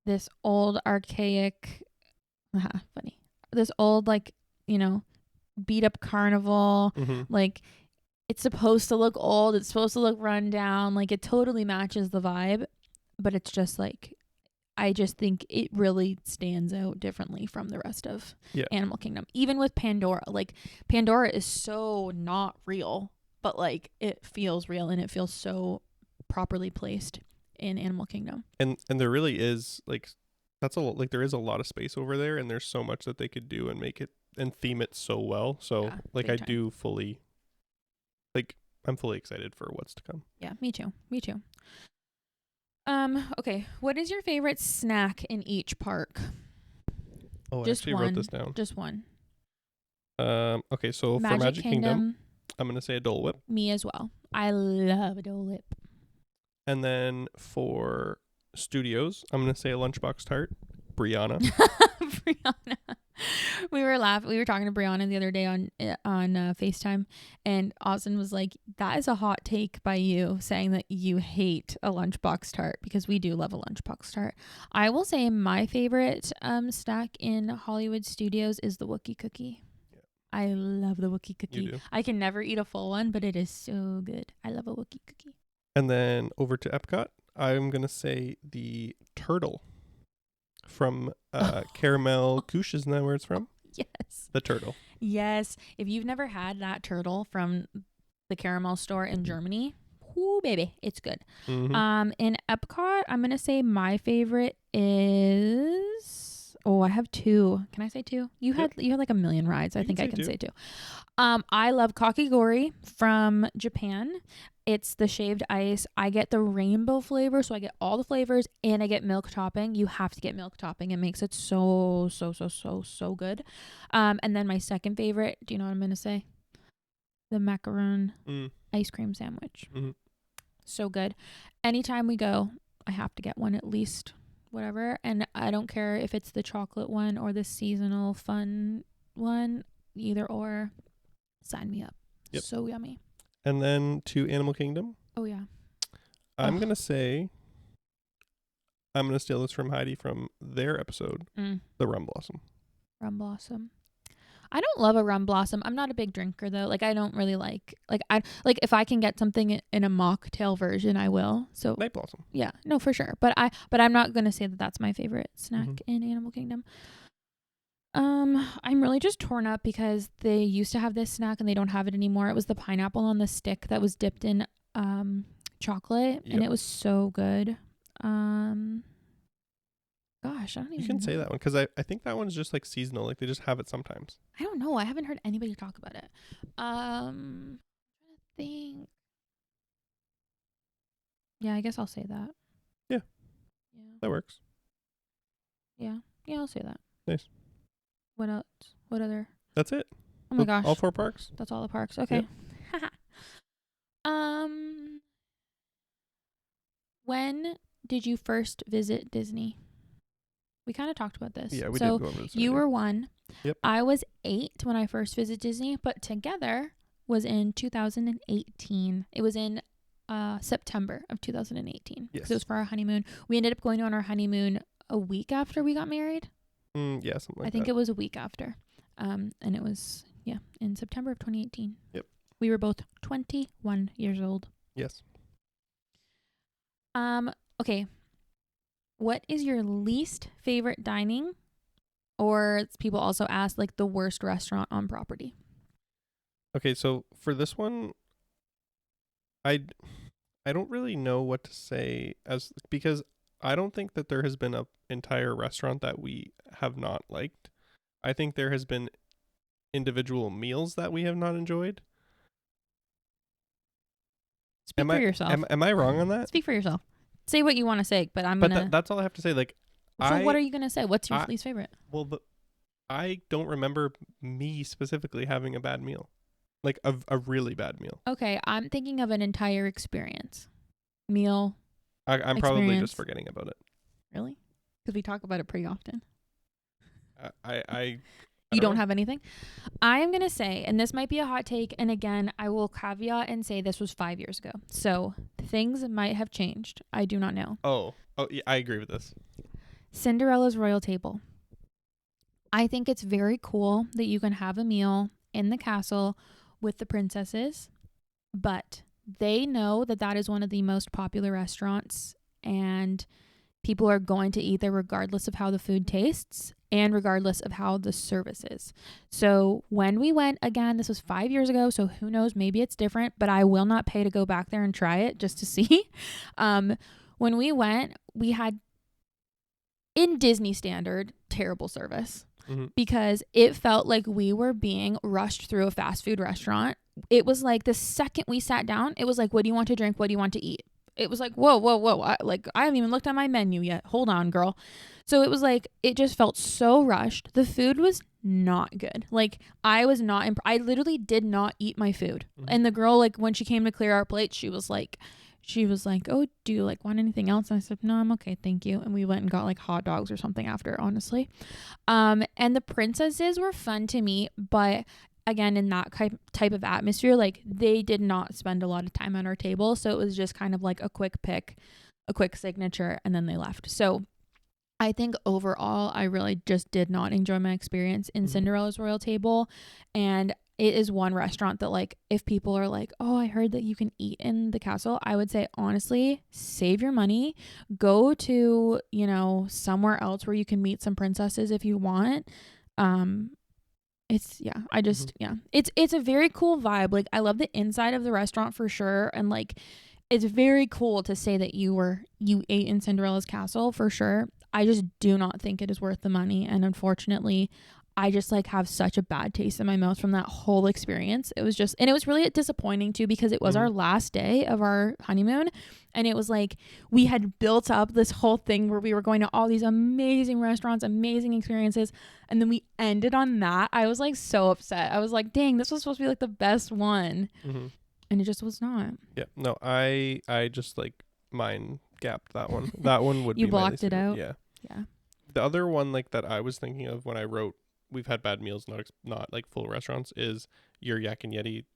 this old archaic, funny, this old like, you know, beat up carnival. Like it's supposed to look old, it's supposed to look run down, like it totally matches the vibe, but it's just like, I just think it really stands out differently from the rest of Animal Kingdom. Even with Pandora, like Pandora is so not real, but like it feels real, and it feels so properly placed in Animal Kingdom. And there really is like, that's a lot, like there is a lot of space over there, and there's so much that they could do and make it and theme it so well. So like I do fully, like I'm fully excited for what's to come. Yeah, me too. Okay, what is your favorite snack in each park? Oh, I actually wrote this down. Just one. Okay, so for Magic Kingdom, I'm gonna say a Dole Whip. Me as well. I love a Dole Whip. And then for Studios, I'm gonna say a Lunchbox Tart. Brianna. Brianna. We were laughing. We were talking to Brianna the other day on FaceTime, and Austin was like, "That is a hot take by you saying that you hate a lunchbox tart because we do love a lunchbox tart." I will say my favorite snack in Hollywood Studios is the Wookiee cookie. Yeah. I love the Wookiee cookie. You do. I can never eat a full one, but it is so good. I love a Wookiee cookie. And then over to Epcot, I'm gonna say the turtle from Caramel Couche. Isn't that where it's from? Yes. The turtle. Yes. If you've never had that turtle from the Caramel store in Germany, whoo, baby, it's good. Mm-hmm. In Epcot, I'm gonna say my favorite is. Oh, I have two. Can I say two? You had like a million rides. I think I can say two. I love kakigori from Japan. It's the shaved ice. I get the rainbow flavor, so I get all the flavors, and I get milk topping. You have to get milk topping. It makes it so good. And then my second favorite, do you know what I'm going to say? The macaron ice cream sandwich. Mm-hmm. So good. Anytime we go, I have to get one at least, whatever. And I don't care if it's the chocolate one or the seasonal fun one, either or. Sign me up. Yep. So yummy. And then to Animal Kingdom. Oh, yeah. I'm going to say, I'm going to steal this from Heidi from their episode, the Rum Blossom. Rum Blossom. I don't love a rum blossom. I'm not a big drinker though. Like I don't really like if I can get something in a mocktail version, I will. So Night Blossom. Yeah, no, for sure. But I'm not going to say that that's my favorite snack in Animal Kingdom. I'm really just torn up because they used to have this snack and they don't have it anymore. It was the pineapple on the stick that was dipped in chocolate, and it was so good. Gosh, I don't even know. You can say that one because I think that one's just like seasonal. Like they just have it sometimes. I don't know. I haven't heard anybody talk about it. I'm trying to think. Yeah, I guess I'll say that. Yeah. Yeah. That works. Yeah. Yeah, I'll say that. Nice. What else? What other? That's it. Oh my gosh. All 4 parks? That's all the parks. Okay. Yep. When did you first visit Disney? We kind of talked about this. Yeah, we did go over this. You were 1. Yep. I was 8 when I first visited Disney, but together was in 2018. It was in September of 2018. Yes. It was for our honeymoon. We ended up going on our honeymoon a week after we got married. Yeah, something like that. I think it was a week after. And it was, in September of 2018. Yep. We were both 21 years old. Yes. Okay. What is your least favorite dining? Or people also ask, like, the worst restaurant on property? Okay, so for this one, I don't really know what to say because I don't think that there has been an entire restaurant that we have not liked. I think there has been individual meals that we have not enjoyed. Speak for yourself. Am I wrong on that? Speak for yourself. Say what you want to say, but I'm gonna. That's all I have to say. Like, so what are you gonna say? What's your least favorite? Well, I don't remember me specifically having a bad meal, like a really bad meal. Okay, I'm thinking of an entire experience, meal. I'm probably just forgetting about it. Really? Because we talk about it pretty often. I You don't have anything? I am going to say, and this might be a hot take, and again, I will caveat and say this was 5 years ago. So things might have changed. I do not know. Oh, yeah, I agree with this. Cinderella's Royal Table. I think it's very cool that you can have a meal in the castle with the princesses, but they know that that is one of the most popular restaurants, and people are going to eat there regardless of how the food tastes and regardless of how the service is. So when we went, again, this was 5 years ago, so who knows, maybe it's different, but I will not pay to go back there and try it just to see. When we went, we had, in Disney standard, terrible service because it felt like we were being rushed through a fast food restaurant. It was like the second we sat down, it was like, what do you want to drink? What do you want to eat? It was like, whoa. I haven't even looked at my menu yet. Hold on, girl. So it was like, it just felt so rushed. The food was not good. Like, I was not, I literally did not eat my food. And the girl, like, when she came to clear our plate, she was like, she was like, oh, do you like want anything else? And I said, no, I'm okay, thank you. And we went and got like hot dogs or something after, honestly. And the princesses were fun to meet, but again, in that type of atmosphere, like they did not spend a lot of time on our table. So it was just kind of like a quick pick, a quick signature, and then they left. So I think overall, I really just did not enjoy my experience in Cinderella's Royal Table. And it is one restaurant that, like, if people are like, oh, I heard that you can eat in the castle, I would say, honestly, save your money. Go to, you know, somewhere else where you can meet some princesses if you want. It's, yeah, I just, yeah, it's a very cool vibe. Like, I love the inside of the restaurant for sure. And, like, it's very cool to say that you ate in Cinderella's castle for sure. I just do not think it is worth the money. And unfortunately, I just like have such a bad taste in my mouth from that whole experience. It was just, and it was really disappointing too, because it was our last day of our honeymoon. And it was like, we had built up this whole thing where we were going to all these amazing restaurants, amazing experiences. And then we ended on that. I was like so upset. I was like, dang, this was supposed to be like the best one. And it just was not. Yeah. No, I just like mine gapped that one. That one would you be blocked it out. Yeah. Yeah. The other one like that I was thinking of when I wrote we've had bad meals, not like full restaurants, is your Yak and Yeti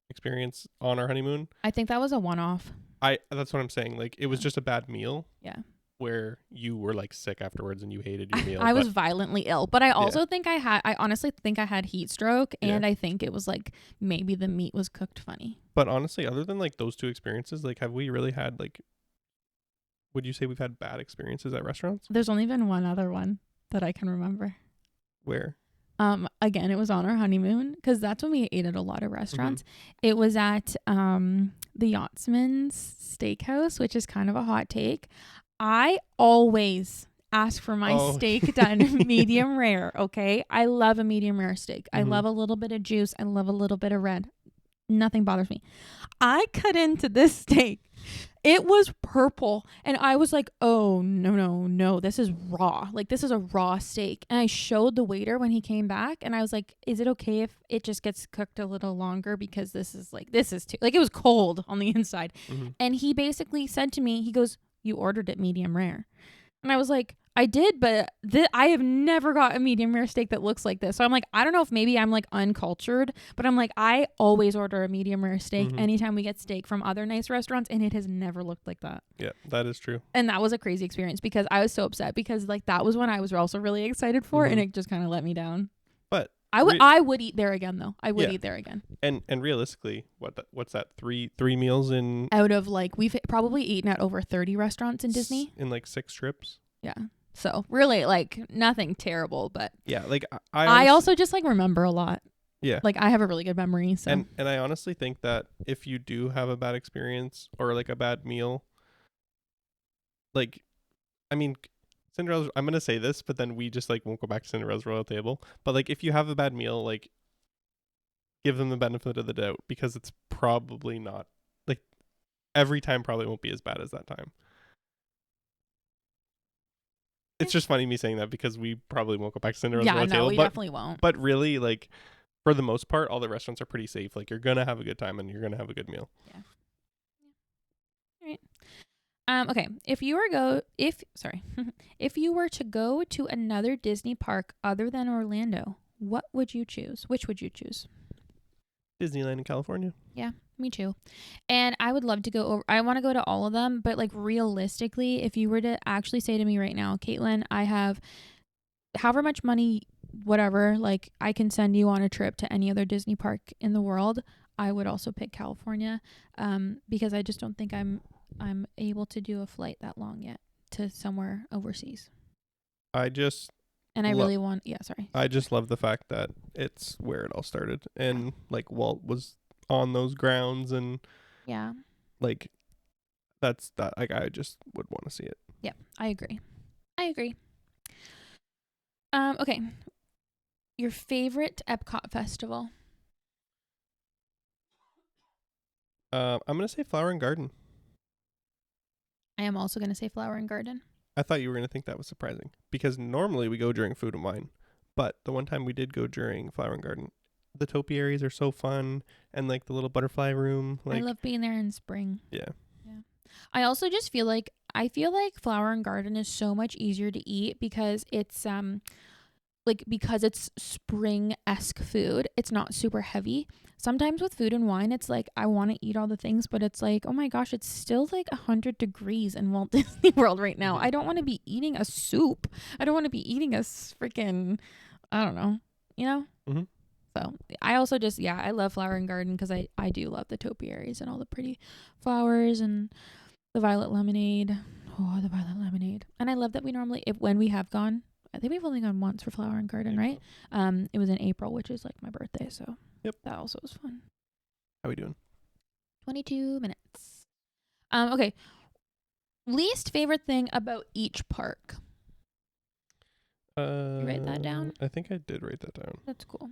experience on our honeymoon. I think that was a one-off. That's what I'm saying. Like it was just a bad meal. Yeah. Where you were like sick afterwards and you hated your meal. I was violently ill, but I also think I honestly think I had heat stroke, and I think it was like maybe the meat was cooked funny. But honestly, other than like those two experiences, like have we really had like, would you say we've had bad experiences at restaurants? There's only been one other one that I can remember. Where? Again, it was on our honeymoon, because that's when we ate at a lot of restaurants. It was at the Yachtsman's Steakhouse, which is kind of a hot take. I always ask for my steak done medium rare, okay? I love a medium rare steak. I love a little bit of juice. I love a little bit of red. Nothing bothers me. I cut into this steak. It was purple. And I was like, oh, no. This is raw. Like, this is a raw steak. And I showed the waiter when he came back. And I was like, is it okay if it just gets cooked a little longer? Because this is too, like, it was cold on the inside. And he basically said to me, he goes, you ordered it medium rare. And I was like, I did, but I have never got a medium rare steak that looks like this. So I'm like, I don't know if maybe I'm like uncultured, but I'm like, I always order a medium rare steak anytime we get steak from other nice restaurants, and it has never looked like that. Yeah, that is true. And that was a crazy experience, because I was so upset, because like that was when I was also really excited for, and it just kind of let me down. But I would eat there again though. I would eat there again. And realistically, what's that? Three meals in out of like, we've probably eaten at over 30 restaurants in Disney in like 6 trips. Yeah. So really, like, nothing terrible, but yeah, like I also just like remember a lot. Yeah. Like I have a really good memory. So and I honestly think that if you do have a bad experience or like a bad meal, like, I mean, Cinderella's, I'm gonna say this, but then we just like won't go back to Cinderella's Royal Table. But like, if you have a bad meal, like, give them the benefit of the doubt, because it's probably not, like, every time probably won't be as bad as that time. It's just funny me saying that, because we probably won't go back to Cinderella's Royal Table. We definitely won't. But really, like, for the most part, all the restaurants are pretty safe. Like, you're gonna have a good time and you're gonna have a good meal. Yeah. All right. Okay. If you were to go to another Disney park other than Orlando, what would you choose? Which would you choose? Disneyland in California. Yeah, me too. And I would love to go over. I want to go to all of them, but like realistically, if you were to actually say to me right now, Katelyn, I have however much money, whatever, like I can send you on a trip to any other Disney park in the world, I would also pick California, because I just don't think I'm able to do a flight that long yet to somewhere overseas. I really want, sorry. I just love the fact that it's where it all started, and like Walt was on those grounds, and like that's that. Like, I just would want to see it. Yeah, I agree. Okay. Your favorite Epcot festival? I'm gonna say Flower and Garden. I am also gonna say Flower and Garden. I thought you were gonna think that was surprising, because normally we go during Food and Wine, but the one time we did go during Flower and Garden, the topiaries are so fun, and like the little butterfly room. Like, I love being there in spring. Yeah. I also just feel like Flower and Garden is so much easier to eat because it's because it's spring-esque food. It's not super heavy. Sometimes with food and wine, it's like I want to eat all the things, but it's like, oh my gosh, it's still like 100 degrees in Walt Disney World right now. I don't want to be eating a soup. I don't want to be eating a freaking, I don't know, you know? Mm-hmm. So I also just, I love Flower and Garden because I do love the topiaries and all the pretty flowers and the violet lemonade. Oh, the violet lemonade. And I love that we normally, when we have gone, I think we've only gone once for Flower and Garden, right? It was in April, which is like my birthday, so yep, that also was fun. How we doing? 22 minutes. Okay. Least favorite thing about each park. You write that down? I think I did write that down. That's cool.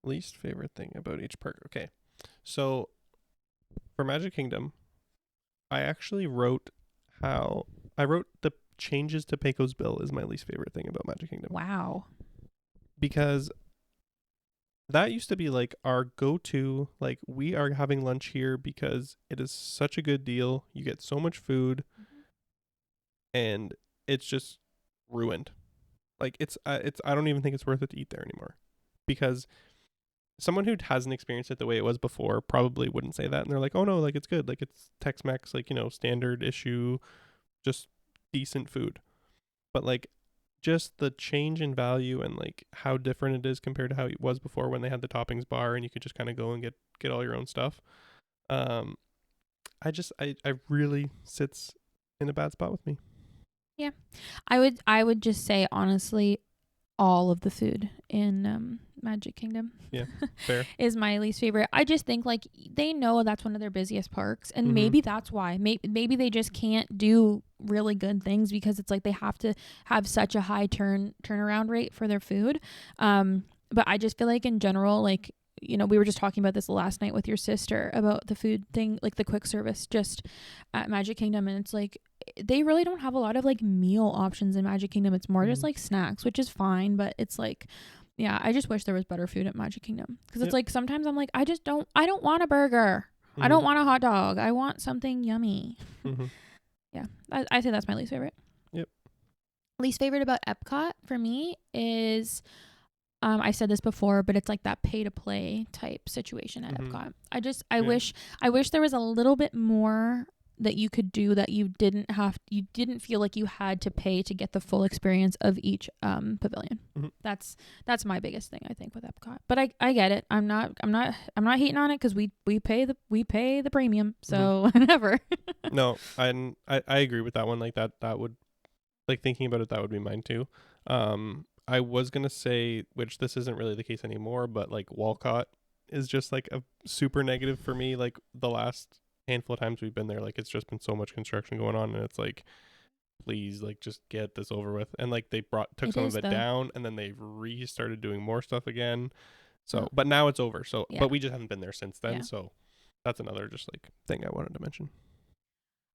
Least favorite thing about each park. Okay. So for Magic Kingdom, I actually wrote the changes to Pecos Bill is my least favorite thing about Magic Kingdom. Wow. Because that used to be like our go-to, like we are having lunch here because it is such a good deal. You get so much food and it's just ruined. Like I don't even think it's worth it to eat there anymore, because someone who hasn't experienced it the way it was before probably wouldn't say that. And they're like, oh no, like it's good. Like it's Tex-Mex, like, standard issue, just decent food. But like just the change in value and like how different it is compared to how it was before when they had the toppings bar and you could just kind of go and get all your own stuff. I really sits in a bad spot with me. Yeah. I would just say honestly, all of the food in Magic Kingdom fair. is my least favorite. I just think like they know that's one of their busiest parks, and maybe that's why. Maybe they just can't do really good things because it's like they have to have such a high turnaround rate for their food. But I just feel like in general, like, we were just talking about this last night with your sister about the food thing, like the quick service just at Magic Kingdom, and it's like they really don't have a lot of like meal options in Magic Kingdom. It's more just like snacks, which is fine, but it's like, yeah, I just wish there was better food at Magic Kingdom, because it's like sometimes I'm like, I don't want a burger. I don't want a hot dog. I want something yummy. Yeah, I say that's my least favorite. Yep. Least favorite about Epcot for me is, I said this before, but it's like that pay to play type situation at Epcot. I wish there was a little bit more that you could do that you didn't feel like you had to pay to get the full experience of each pavilion. That's my biggest thing, I think, with Epcot. But I get it. I'm not hating on it because we pay the premium. So whatever. No, I agree with that one. Like that would, like, thinking about it, that would be mine too. I was gonna say, which this isn't really the case anymore, but like Walcott is just like a super negative for me. Like the last handful of times we've been there, like it's just been so much construction going on, and it's like, please, like, just get this over with. And like they took some of it down, and then they restarted doing more stuff again. So, but now it's over. So, but we just haven't been there since then. So that's another just like thing I wanted to mention.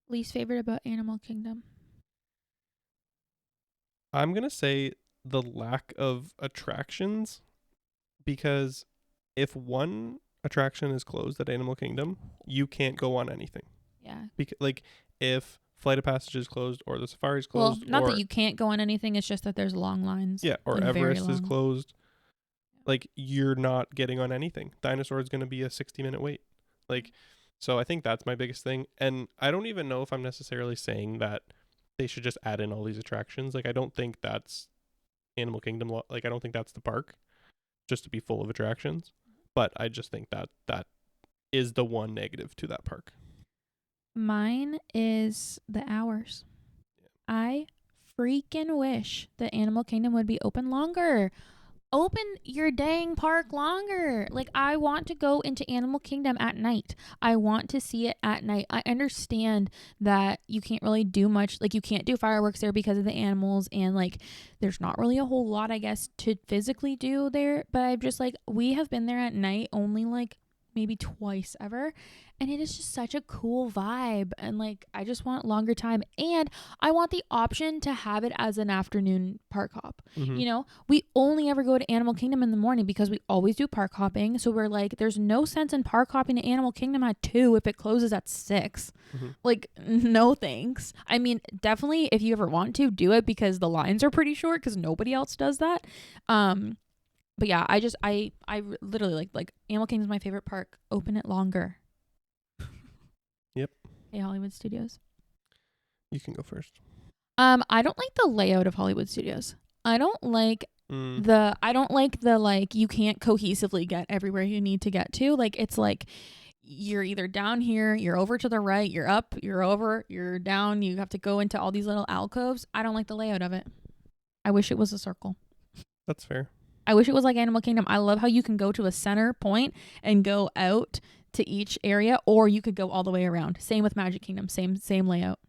Least favorite about Animal Kingdom? I'm gonna say the lack of attractions, because if one attraction is closed at Animal Kingdom, you can't go on anything. Yeah. Like if Flight of Passage is closed or the safari's closed. Well, not that you can't go on anything, it's just that there's long lines. Yeah, or like Everest is closed. Like you're not getting on anything. Dinosaur is going to be a 60-minute wait. Like, so I think that's my biggest thing. And I don't even know if I'm necessarily saying that they should just add in all these attractions. Like, I don't think that's Animal Kingdom. Like, I don't think that's the park, just to be full of attractions. But I just think that is the one negative to that park. Mine is the hours. I freaking wish that Animal Kingdom would be open longer. Open your dang park longer. Like, I want to go into Animal Kingdom at night. I want to see it at night. I understand that you can't really do much. Like, you can't do fireworks there because of the animals, and like there's not really a whole lot, I guess, to physically do there. But I'm just like, we have been there at night only like maybe twice ever, and it is just such a cool vibe, and like I just want longer time, and I want the option to have it as an afternoon park hop. You know, we only ever go to Animal Kingdom in the morning because we always do park hopping, so we're like, there's no sense in park hopping to Animal Kingdom at 2 if it closes at 6. Like, no thanks. I mean, definitely if you ever want to do it, because the lines are pretty short because nobody else does that. But yeah, I literally like Animal Kingdom is my favorite park. Open it longer. Yep. Hey, Hollywood Studios. You can go first. I don't like the layout of Hollywood Studios. I don't like the like you can't cohesively get everywhere you need to get to. Like, it's like you're either down here, you're over to the right, you're up, you're over, you're down, you have to go into all these little alcoves. I don't like the layout of it. I wish it was a circle. That's fair. I wish it was like Animal Kingdom. I love how you can go to a center point and go out to each area, or you could go all the way around. Same with Magic Kingdom. Same layout.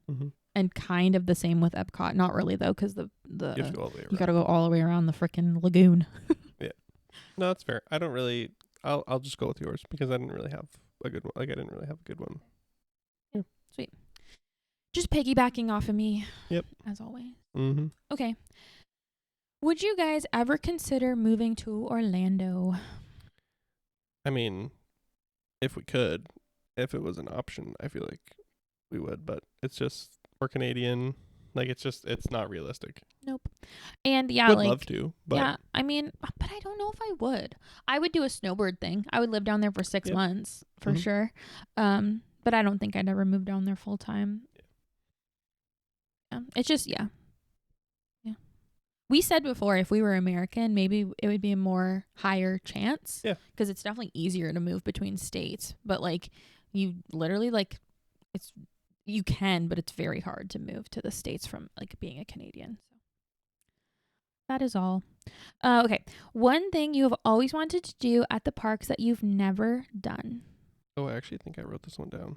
And kind of the same with Epcot. Not really though, because you have to go all the way around. You got to go all the way around the freaking lagoon. Yeah. No, that's fair. I don't really. I'll just go with yours because I didn't really have a good one. Like, I didn't really have a good one. Yeah. Sweet. Just piggybacking off of me. Yep. As always. Okay. Would you guys ever consider moving to Orlando? I mean, if we could, if it was an option, I feel like we would, but it's just, we're Canadian. Like, it's not realistic. Nope. And yeah, would like, love to, but yeah, I mean, but I don't know if I would. I would do a snowbird thing. I would live down there for 6 months for sure. But I don't think I'd ever move down there full time. Yeah. It's just, yeah. We said before, if we were American, maybe it would be a more higher chance. Yeah. Because it's definitely easier to move between states. But like, you literally like, you can, but it's very hard to move to the States from like being a Canadian. So that is all. Okay. One thing you have always wanted to do at the parks that you've never done. Oh, I actually think I wrote this one down.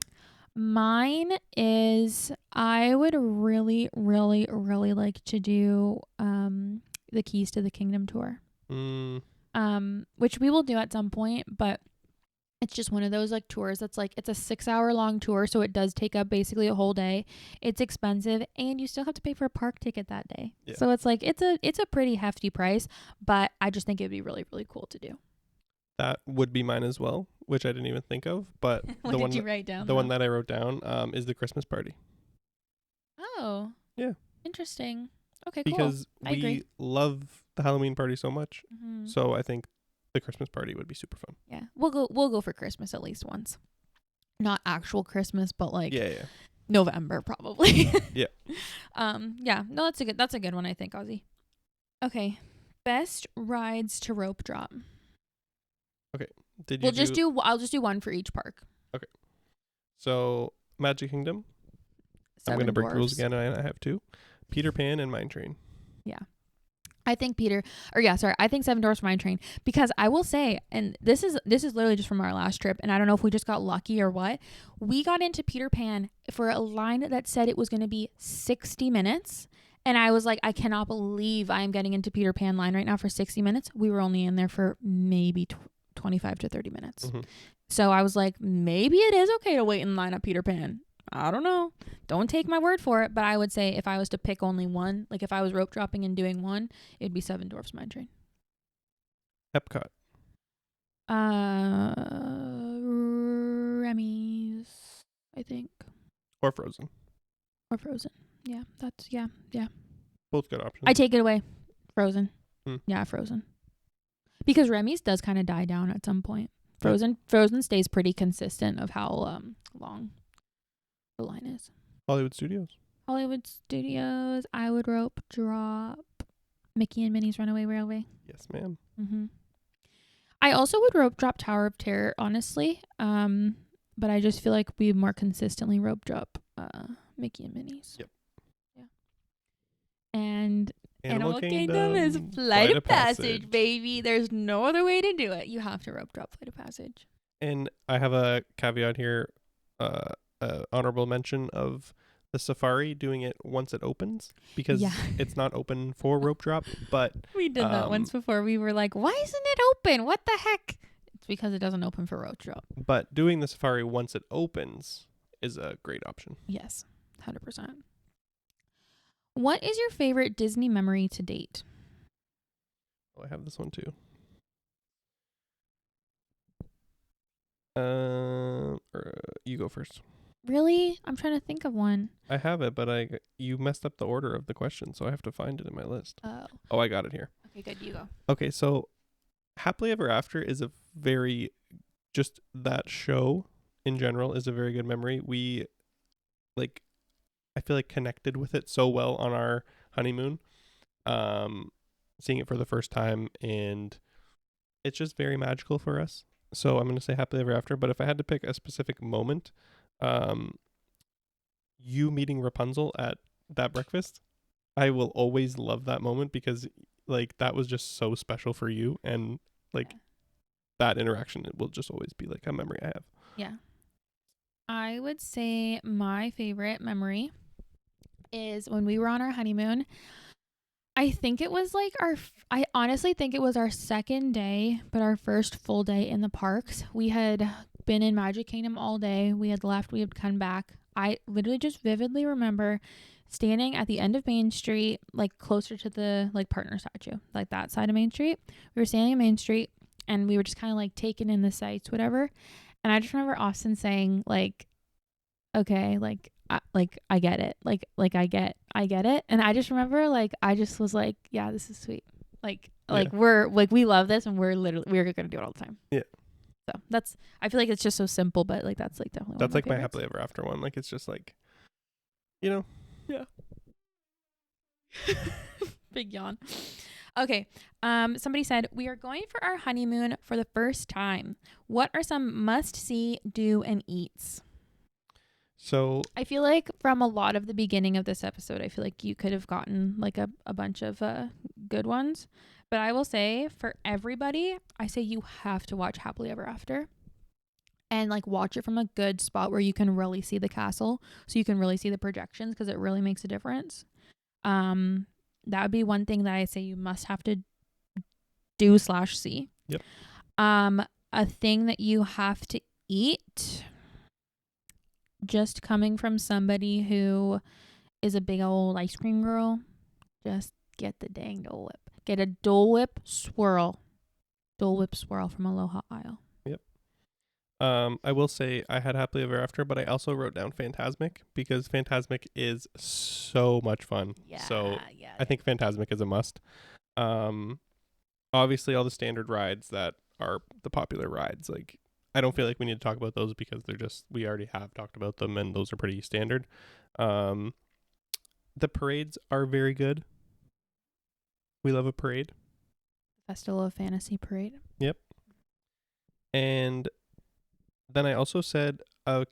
Mine is, I would really, really, really like to do the Keys to the Kingdom tour. Which we will do at some point, but it's just one of those like tours that's like, it's a 6-hour long tour, so it does take up basically a whole day. It's expensive, and you still have to pay for a park ticket that day. Yeah. So it's like, it's a pretty hefty price, but I just think it'd be really, really cool to do. That would be mine as well, which I didn't even think of. But what did you write down? The one that I wrote down is the Christmas party. Oh. Yeah. Interesting. Okay, cool. Because we love the Halloween party so much. So I think the Christmas party would be super fun. Yeah. We'll go for Christmas at least once. Not actual Christmas, but like November probably. Yeah. Yeah. No, that's a good one, I think, Ozzy. Okay. Best rides to rope drop. Okay. I'll just do one for each park. Okay. So Magic Kingdom. I'm going to break the rules again, and I have 2. Peter Pan and Mine Train. Yeah. I think I think Seven Dwarfs Mine Train, because I will say, and this is literally just from our last trip, and I don't know if we just got lucky or what. We got into Peter Pan for a line that said it was going to be 60 minutes. And I was like, I cannot believe I'm getting into Peter Pan line right now for 60 minutes. We were only in there for maybe 25 to 30 minutes. So I was like, maybe it is okay to wait in line at Peter Pan. I don't know. Don't take my word for it. But I would say if I was to pick only one, like if I was rope dropping and doing one, it'd be Seven Dwarfs Mine Train. Epcot. Remy's, I think. Or Frozen. Yeah, yeah. Both good options. I take it away. Frozen. Yeah, Frozen. Because Remy's does kind of die down at some point. Frozen stays pretty consistent of how long the line is. Hollywood Studios, I would rope drop Mickey and Minnie's Runaway Railway. Yes, ma'am. I also would rope drop Tower of Terror, honestly. But I just feel like we more consistently rope drop Mickey and Minnie's. Yep. Yeah. And Animal Kingdom is Flight of Passage, baby. There's no other way to do it. You have to rope drop Flight of Passage. And I have a caveat here, honorable mention of the safari doing it once it opens, because it's not open for rope drop, but we did that once before. We were like, why isn't it open? What the heck? It's because it doesn't open for road trip. But doing the safari once it opens is a great option. Yes, 100%. What is your favorite Disney memory to date? Oh, I have this one too. You go first. Really? I'm trying to think of one. I have it, but you messed up the order of the question, so I have to find it in my list. Oh. Oh, I got it here. Okay, good. You go. Okay, so Happily Ever After is a very, just that show in general is a very good memory. We, like, I feel like connected with it so well on our honeymoon. Seeing it for the first time, and it's just very magical for us. So I'm going to say Happily Ever After, but if I had to pick a specific moment, you meeting Rapunzel at that breakfast, I will always love that moment because like that was just so special for you, and like that interaction, it will just always be like a memory I have. Yeah. I would say my favorite memory is when we were on our honeymoon. I think it was like I honestly think it was our second day, but our first full day in the parks. We had been in Magic Kingdom all day. We had left, we had come back. I literally just vividly remember standing at the end of Main Street, like closer to the like partner statue, like that side of Main Street. We were standing in Main Street and we were just kind of like taking in the sights, whatever. And I just remember Austin saying like, okay, I get it. I get it. And I just remember like, I just was like, yeah, this is sweet. Like we're like, we love this and we're going to do it all the time. Yeah. So I feel like it's just so simple, but like, that's like definitely that's one like of my Happily Ever After one. Like, it's just like, yeah. Big yawn. Okay. Somebody said, we are going for our honeymoon for the first time. What are some must see, do, and eats? So I feel like from a lot of the beginning of this episode, I feel like you could have gotten like a bunch of good ones. But I will say for everybody, I say you have to watch Happily Ever After. And like watch it from a good spot where you can really see the castle. So you can really see the projections because it really makes a difference. That would be one thing that I say you must have to do/see. Yep. A thing that you have to eat, just coming from somebody who is a big old ice cream girl, just get the dang Dole Whip. Get a Dole Whip swirl. Dole Whip swirl from Aloha Isle. Yep. I will say I had Happily Ever After, but I also wrote down Fantasmic because Fantasmic is so much fun. Yeah. So I think Fantasmic is a must. Obviously all the standard rides that are the popular rides, like I don't feel like we need to talk about those because we already have talked about them and those are pretty standard. The parades are very good. We love a parade. Festival of Fantasy Parade. Yep. And then I also said a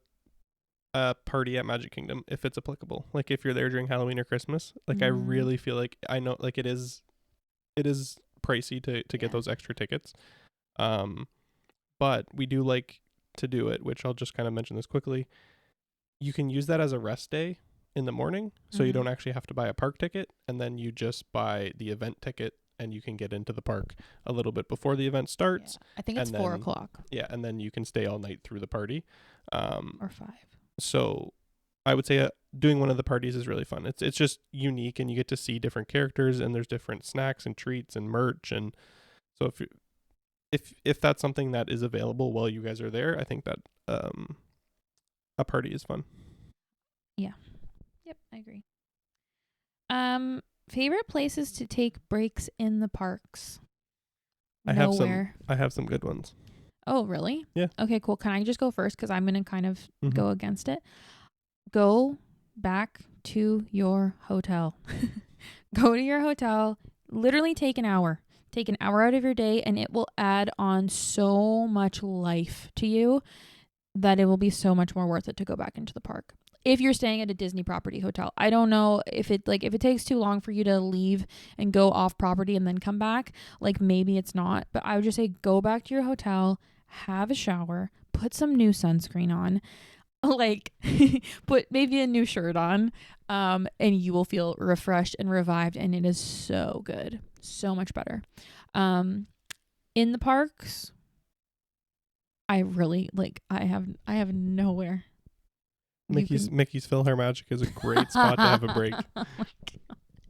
party at Magic Kingdom if it's applicable. Like if you're there during Halloween or Christmas, like I really feel like I know like it is pricey to get those extra tickets. But we do like to do it, which I'll just kind of mention this quickly. You can use that as a rest day in the morning, so you don't actually have to buy a park ticket, and then you just buy the event ticket and you can get into the park a little bit before the event starts. Yeah. I think it's 4 o'clock. Yeah, and then you can stay all night through the party. Or 5. So I would say doing one of the parties is really fun. It's just unique, and you get to see different characters, and there's different snacks and treats and merch, and so if that's something that is available while you guys are there, I think that a party is fun. Yeah. Yep, I agree. Favorite places to take breaks in the parks? I have some good ones. Oh, really? Yeah. Okay, cool. Can I just go first? Because I'm going to kind of go against it. Go back to your hotel. Go to your hotel. Literally take an hour. Take an hour out of your day, and it will add on so much life to you that it will be so much more worth it to go back into the park. If you're staying at a Disney property hotel, I don't know if it takes too long for you to leave and go off property and then come back, like maybe it's not, but I would just say go back to your hotel, have a shower, put some new sunscreen on, like put maybe a new shirt on, and you will feel refreshed and revived, and it is so good. So much better. In the parks, I really like. I have nowhere. You Mickey's PhilharMagic is a great spot to have a break. Oh my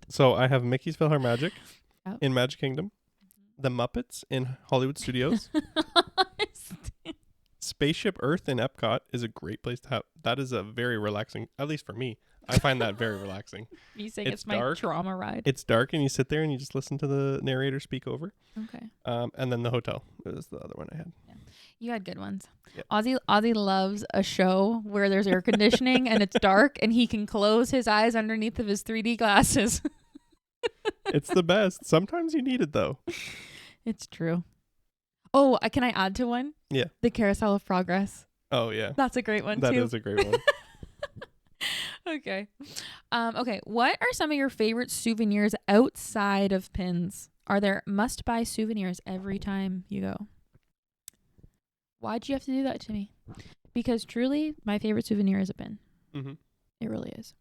So I have Mickey's PhilharMagic God. in Magic Kingdom, the Muppets in Hollywood Studios, Spaceship Earth in Epcot is a great place to have. That is a very relaxing, at least for me. I find that very relaxing. You saying It's it's my dark. trauma ride? It's dark and you sit there and you just listen to the narrator speak over. Okay. And then the hotel is the other one I had. Yeah. You had good ones. Yep. Ozzy loves a show where there's air conditioning and it's dark and he can close his eyes underneath of his 3D glasses. It's the best. Sometimes you need it though. It's true. Oh, can I add to one? Yeah. The Carousel of Progress. Oh yeah. That's a great one That too. is a great one. Okay. Okay. What are some of your favorite souvenirs outside of pins? Are there must-buy souvenirs every time you go? Why'd you have to do that to me? Because truly, my favorite souvenir is a pin. Mm-hmm. It really is.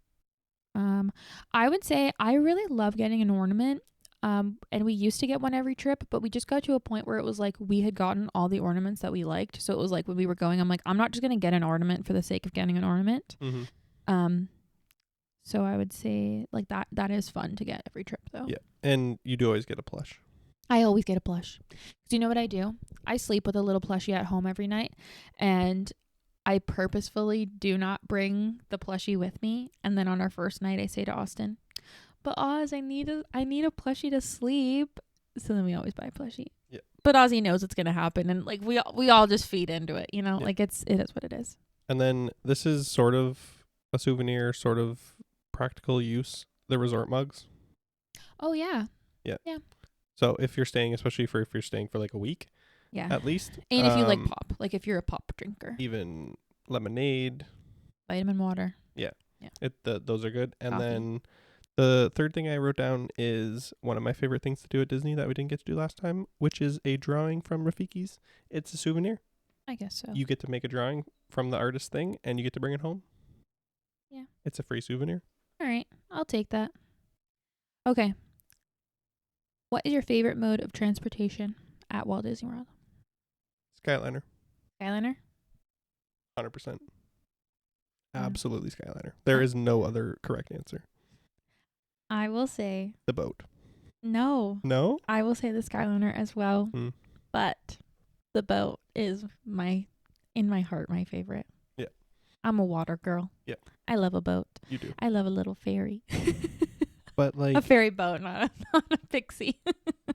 I would say I really love getting an ornament. And we used to get one every trip, but we just got to a point where it was like we had gotten all the ornaments that we liked. So it was like when we were going, I'm like, I'm not just gonna get an ornament for the sake of getting an ornament. Mm-hmm. So I would say like that is fun to get every trip though. Yeah. And you do always get a plush. I always get a plush. Do you know what I do? I sleep with a little plushie at home every night, and I purposefully do not bring the plushie with me. And then on our first night, I say to Austin, "But Oz, I need a plushie to sleep." So then we always buy a plushie. Yeah. But Ozzy knows it's gonna happen, and like we all just feed into it, you know. Yeah. Like it is what it is. And then this is sort of a souvenir, sort of practical use. The resort mugs. Oh yeah. Yeah. Yeah. So if you're staying, especially if you're staying for like a week, Yeah. at least. And if you like pop, like if you're a pop drinker, even lemonade, vitamin water. those are good. And Coffee. then the third thing I wrote down is one of my favorite things to do at Disney that we didn't get to do last time, which is a drawing from Rafiki's. It's a souvenir. I guess so. You get to make a drawing from the artist thing and you get to bring it home. Yeah. It's a free souvenir. All right, I'll take that. Okay. What is your favorite mode of transportation at Walt Disney World? Skyliner. Skyliner? 100%. Yeah. Absolutely Skyliner. There is no other correct answer. I will say The boat. no. No? I will say the Skyliner as well. But the boat is in my heart, my favorite. Yeah. I'm a water girl. Yeah. I love a boat. You do. I love a little ferry. But like a ferry boat, not a pixie.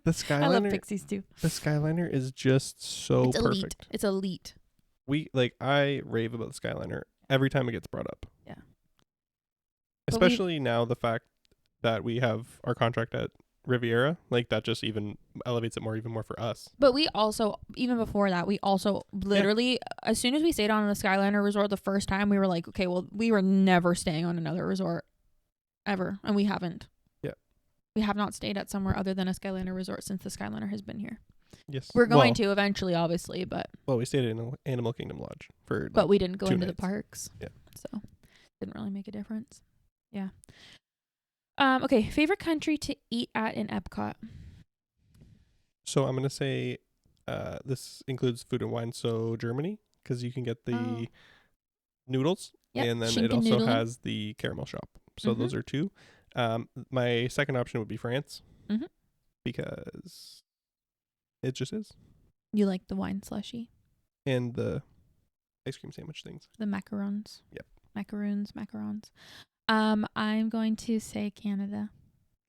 the Skyliner. I love pixies too. The Skyliner is just so It's elite. perfect. It's elite. I rave about the Skyliner every time it gets brought up. Yeah. Especially now the fact that we have our contract at Riviera, like that just even elevates it even more for us. But we also, even before that, we also literally, as soon as we stayed on the Skyliner resort the first time, we were like, okay, well, we were never staying on another resort ever. And we haven't. Yeah. We have not stayed at somewhere other than a Skyliner resort since the Skyliner has been here. Yes. We're going to eventually, obviously, but. Well, we stayed in Animal Kingdom Lodge for. But we didn't go 2 into nights. the parks. Yeah. So didn't really make a difference. Yeah. Okay. Favorite country to eat at in Epcot? So I'm gonna say, this includes food and wine. So Germany, because you can get the noodles, Yep, and then it Schinken also noodling. has the caramel shop. So those are 2. My second option would be France, because it just is, You like the wine slushy? and the ice cream sandwich things. The macarons? Yep. Macarons. I'm going to say Canada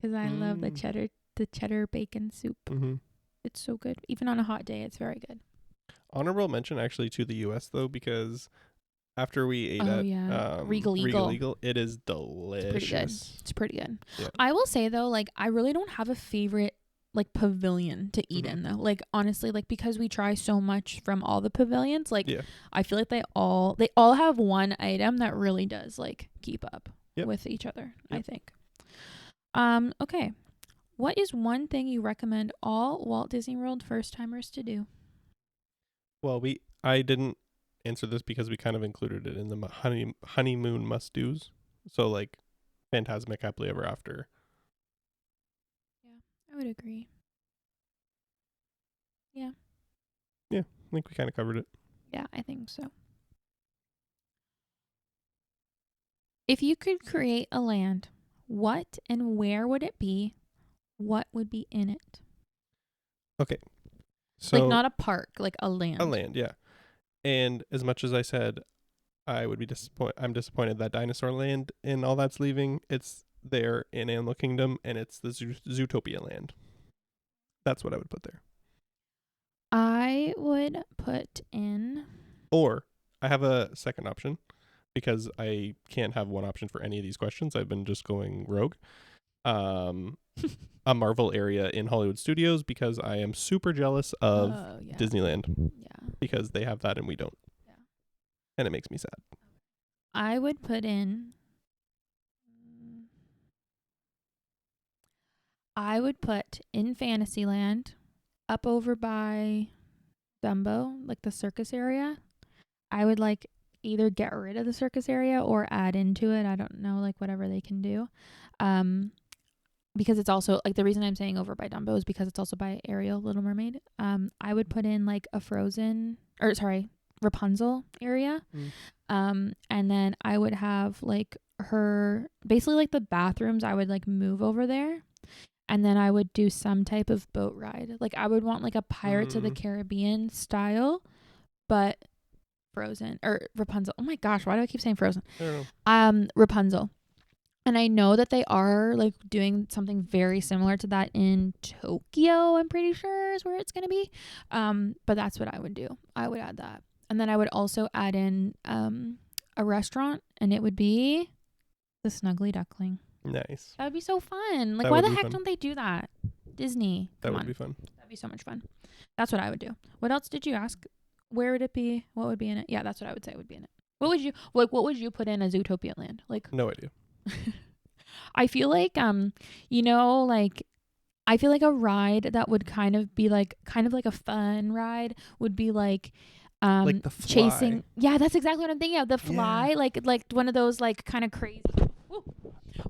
because I love the cheddar bacon soup. Mm-hmm. It's so good. Even on a hot day, it's very good. Honorable mention actually to the U.S. though, because after we ate at Regal Eagle, it is delicious. It's pretty good. Yeah. I will say though, like I really don't have a favorite like pavilion to eat in though. Like honestly, like because we try so much from all the pavilions, like I feel like they all have one item that really does like keep up with each other, I think. Okay. What is one thing you recommend all Walt Disney World first timers to do? Well, I didn't answer this because we kind of included it in the honeymoon must-dos. So like Fantasmic Happily Ever After. Yeah, I would agree. Yeah. Yeah, I think we kind of covered it. Yeah, I think so. If you could create a land, what and where would it be? What would be in it? Okay. Like So not a park, like a a land. land, yeah. And as much as I said I would be disappointed, I'm disappointed that Dinosaur Land and all that's leaving. It's there in Animal Kingdom, and it's the Zootopia Land. That's what I would put there. I would put in Or I have a second option because I can't have one option for any of these questions. I've been just going rogue. A Marvel area in Hollywood Studios because I am super jealous of yeah. Disneyland Yeah. because they have that and we don't. Yeah. And it makes me sad. I would put in Fantasyland up over by Dumbo, like the circus area. I would like either get rid of the circus area or add into it. I don't know, like whatever they can do. Because it's also like the reason I'm saying over by Dumbo is because it's also by Ariel, Little Mermaid. I would put in like a Rapunzel area. And then I would have like her basically like the bathrooms I would like move over there. And then I would do some type of boat ride. Like I would want like a Pirates of the Caribbean style, but Frozen or Rapunzel. Oh my gosh, why do I keep saying Frozen? I don't know. Rapunzel. And I know that they are like doing something very similar to that in Tokyo, I'm pretty sure is where it's going to be. But that's what I would do. I would add that. And then I would also add in a restaurant, and it would be the Snuggly Duckling. Nice. That would be so fun. Like, That why would the be heck fun. don't they do that? Disney. That Come would on. be fun. That'd be so much fun. That's what I would do. What else did you ask? Where would it be? What would be in it? Yeah, that's what I would say would be in it. What would you put in a Zootopia land? Like, No idea. I feel like like I feel like a ride that would kind of like a fun ride would be like Like the Fly. chasing. Yeah, that's exactly what I'm thinking of. The Fly, like one of those like kind of crazy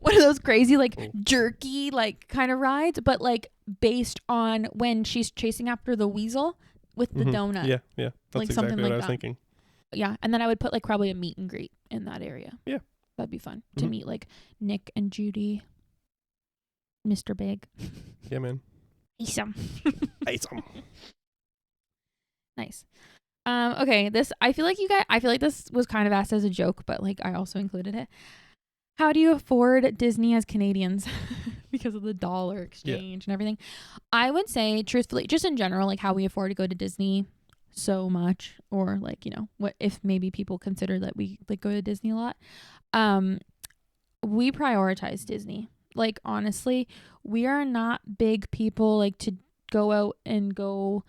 one of those crazy like jerky like kind of rides, but like based on when she's chasing after the weasel with the donut. Yeah. That's like exactly something what like I was that. thinking. Yeah, and then I would put like probably a meet and greet in that area. Yeah. That'd be fun to meet like Nick and Judy, Mr. Big. Yeah, man. Awesome. Awesome. Nice. Okay, I feel like this was kind of asked as a joke, but like I also included it. How do you afford Disney as Canadians because of the dollar exchange and everything? I would say truthfully, just in general, like how we afford to go to Disney so much, or like, what if maybe people consider that we like go to Disney a lot. We prioritize Disney. Like honestly, we are not big people like to go out and go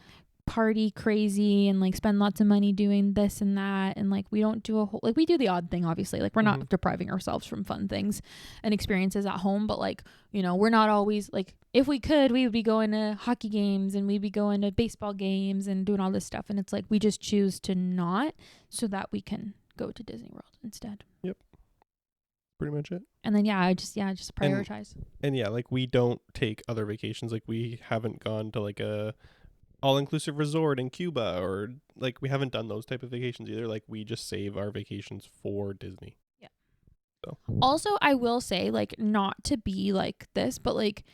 party crazy and like spend lots of money doing this and that, and like we don't do we do the odd thing, obviously, like we're not depriving ourselves from fun things and experiences at home, but like we're not always like, if we could, we would be going to hockey games and we'd be going to baseball games and doing all this stuff, and it's like we just choose to not, so that we can go to Disney World instead. Yep, pretty much it. And then just prioritize. And yeah, like we don't take other vacations. Like we haven't gone to like a all-inclusive resort in Cuba, or like we haven't done those type of vacations either. Like we just save our vacations for Disney. Yeah. So also, I will say, like, not to be like this, but like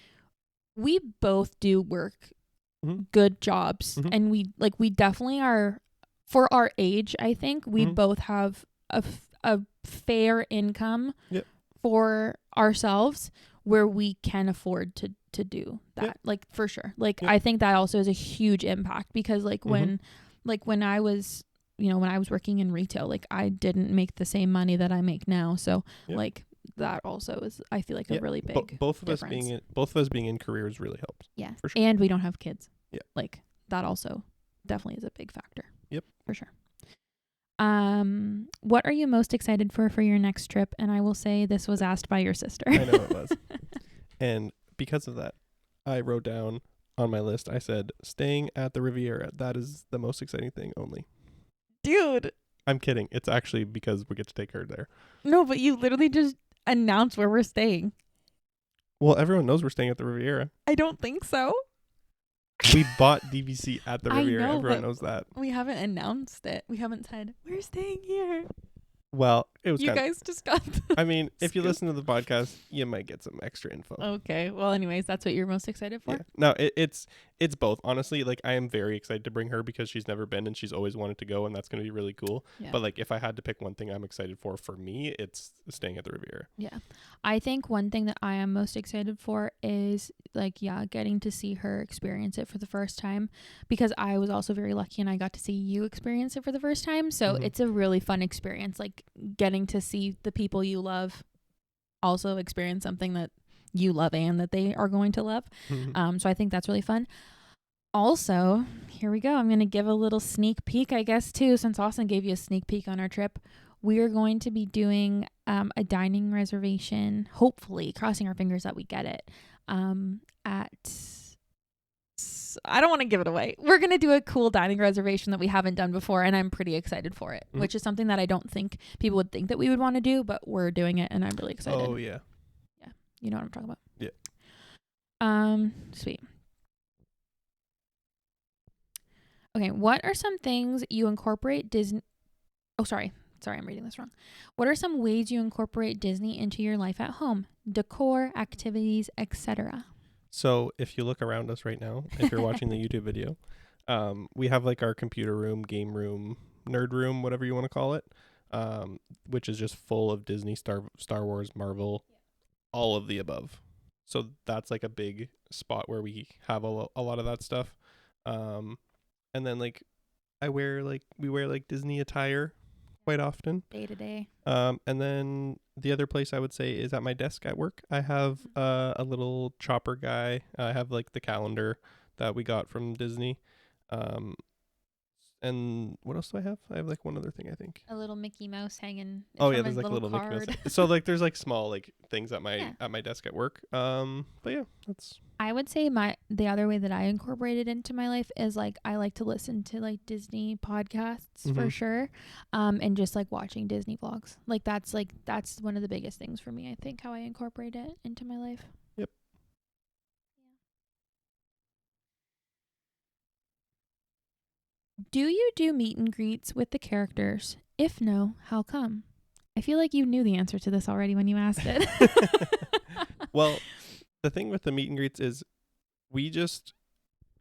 we both do work good jobs, and we definitely are, for our age, I think we both have a fair income for ourselves where we can afford to do that, like for sure. Like I think that also is a huge impact, because like when I was when I was working in retail, like I didn't make the same money that I make now, so like that also is, I feel like, a really big both of difference. us being in careers really helps. Yeah, for sure. And we don't have kids. Yeah, like that also definitely is a big factor. Yep, for sure. What are you most excited for your next trip? And I will say this was asked by your sister. I know it was. And because of that, I wrote down on my list, I said, staying at the Riviera. That is the most exciting thing only. Dude. I'm kidding. It's actually because we get to take her there. No, but you literally just announced where we're staying. Well, everyone knows we're staying at the Riviera. I don't think so. We bought DVC at the I Riviera. know, Everyone but knows that. we haven't announced it. We haven't said we're staying here. Well, it was You kind of. guys just got the I mean, if you scoop. listen to the podcast, you might get some extra info. Okay. Well, anyways, that's what you're most excited for? Yeah. No, it's both. Honestly, like I am very excited to bring her because she's never been and she's always wanted to go, and that's going to be really cool. Yeah. But like if I had to pick one thing I'm excited for me, it's staying at the Riviera. Yeah. I think one thing that I am most excited for is like, yeah, getting to see her experience it for the first time, because I was also very lucky and I got to see you experience it for the first time. So it's a really fun experience, like getting to see the people you love also experience something that you love and that they are going to love. So I think that's really fun. Also, here we go. I'm going to give a little sneak peek, I guess, too, since Austin gave you a sneak peek on our trip. We are going to be doing a dining reservation, hopefully, crossing our fingers that we get it, at... I don't want to give it away. We're going to do a cool dining reservation that we haven't done before, and I'm pretty excited for it, which is something that I don't think people would think that we would want to do, but we're doing it, and I'm really excited. Oh, yeah. Yeah. You know what I'm talking about? Yeah. Sweet. Okay, what are some things you incorporate Disney... Oh, sorry, I'm reading this wrong. What are some ways you incorporate Disney into your life at home? Decor, activities, etc. So if you look around us right now, if you're watching the YouTube video, we have like our computer room, game room, nerd room, whatever you want to call it, which is just full of Disney, Star Wars, Marvel, all of the above. So that's like a big spot where we have a lot of that stuff. And then like we wear like Disney attire quite often. Day to day. And then the other place I would say is at my desk at work. I have a little chopper guy. I have like the calendar that we got from Disney. And what else do I have? I have like one other thing, I think. A little Mickey Mouse hanging. Oh from yeah, there's like a little Mickey Mouse. So like there's like small like things at my desk at work. But yeah, that's. I would say the other way that I incorporated into my life is like I like to listen to like Disney podcasts for sure, and just like watching Disney vlogs. That's one of the biggest things for me. I think how I incorporate it into my life. Yep. Do you do meet and greets with the characters? If no, how come? I feel like you knew the answer to this already when you asked it. Well, the thing with the meet and greets is we just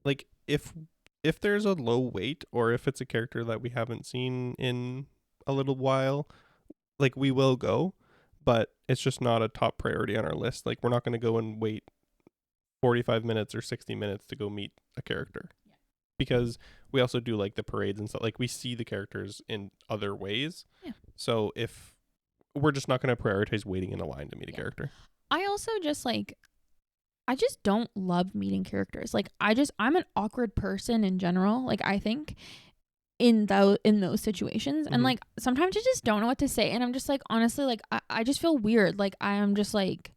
like if there's a low wait or if it's a character that we haven't seen in a little while, like we will go, but it's just not a top priority on our list. Like we're not going to go and wait 45 minutes or 60 minutes to go meet a character. Yeah. Because we also do like the parades and stuff. Like we see the characters in other ways. Yeah. So if we're just not going to prioritize waiting in a line to meet a character. I also just I just don't love meeting characters. Like I'm an awkward person in general. Like I think in those situations, and like sometimes I just don't know what to say, and I'm just like honestly like I just feel weird. Like I am just like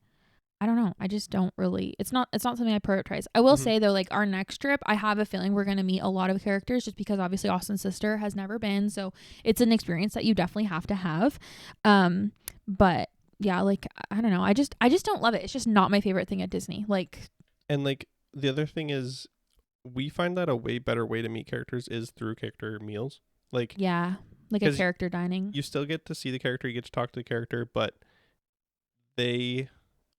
I don't know. I just don't really. It's not something I prioritize. I will say though, like our next trip, I have a feeling we're gonna meet a lot of characters, just because obviously Austin's sister has never been, so it's an experience that you definitely have to have. But yeah, like I don't know. I just don't love it. It's just not my favorite thing at Disney. Like, and like the other thing is, we find that a way better way to meet characters is through character meals. Like yeah, like a character dining. You still get to see the character, you get to talk to the character, but they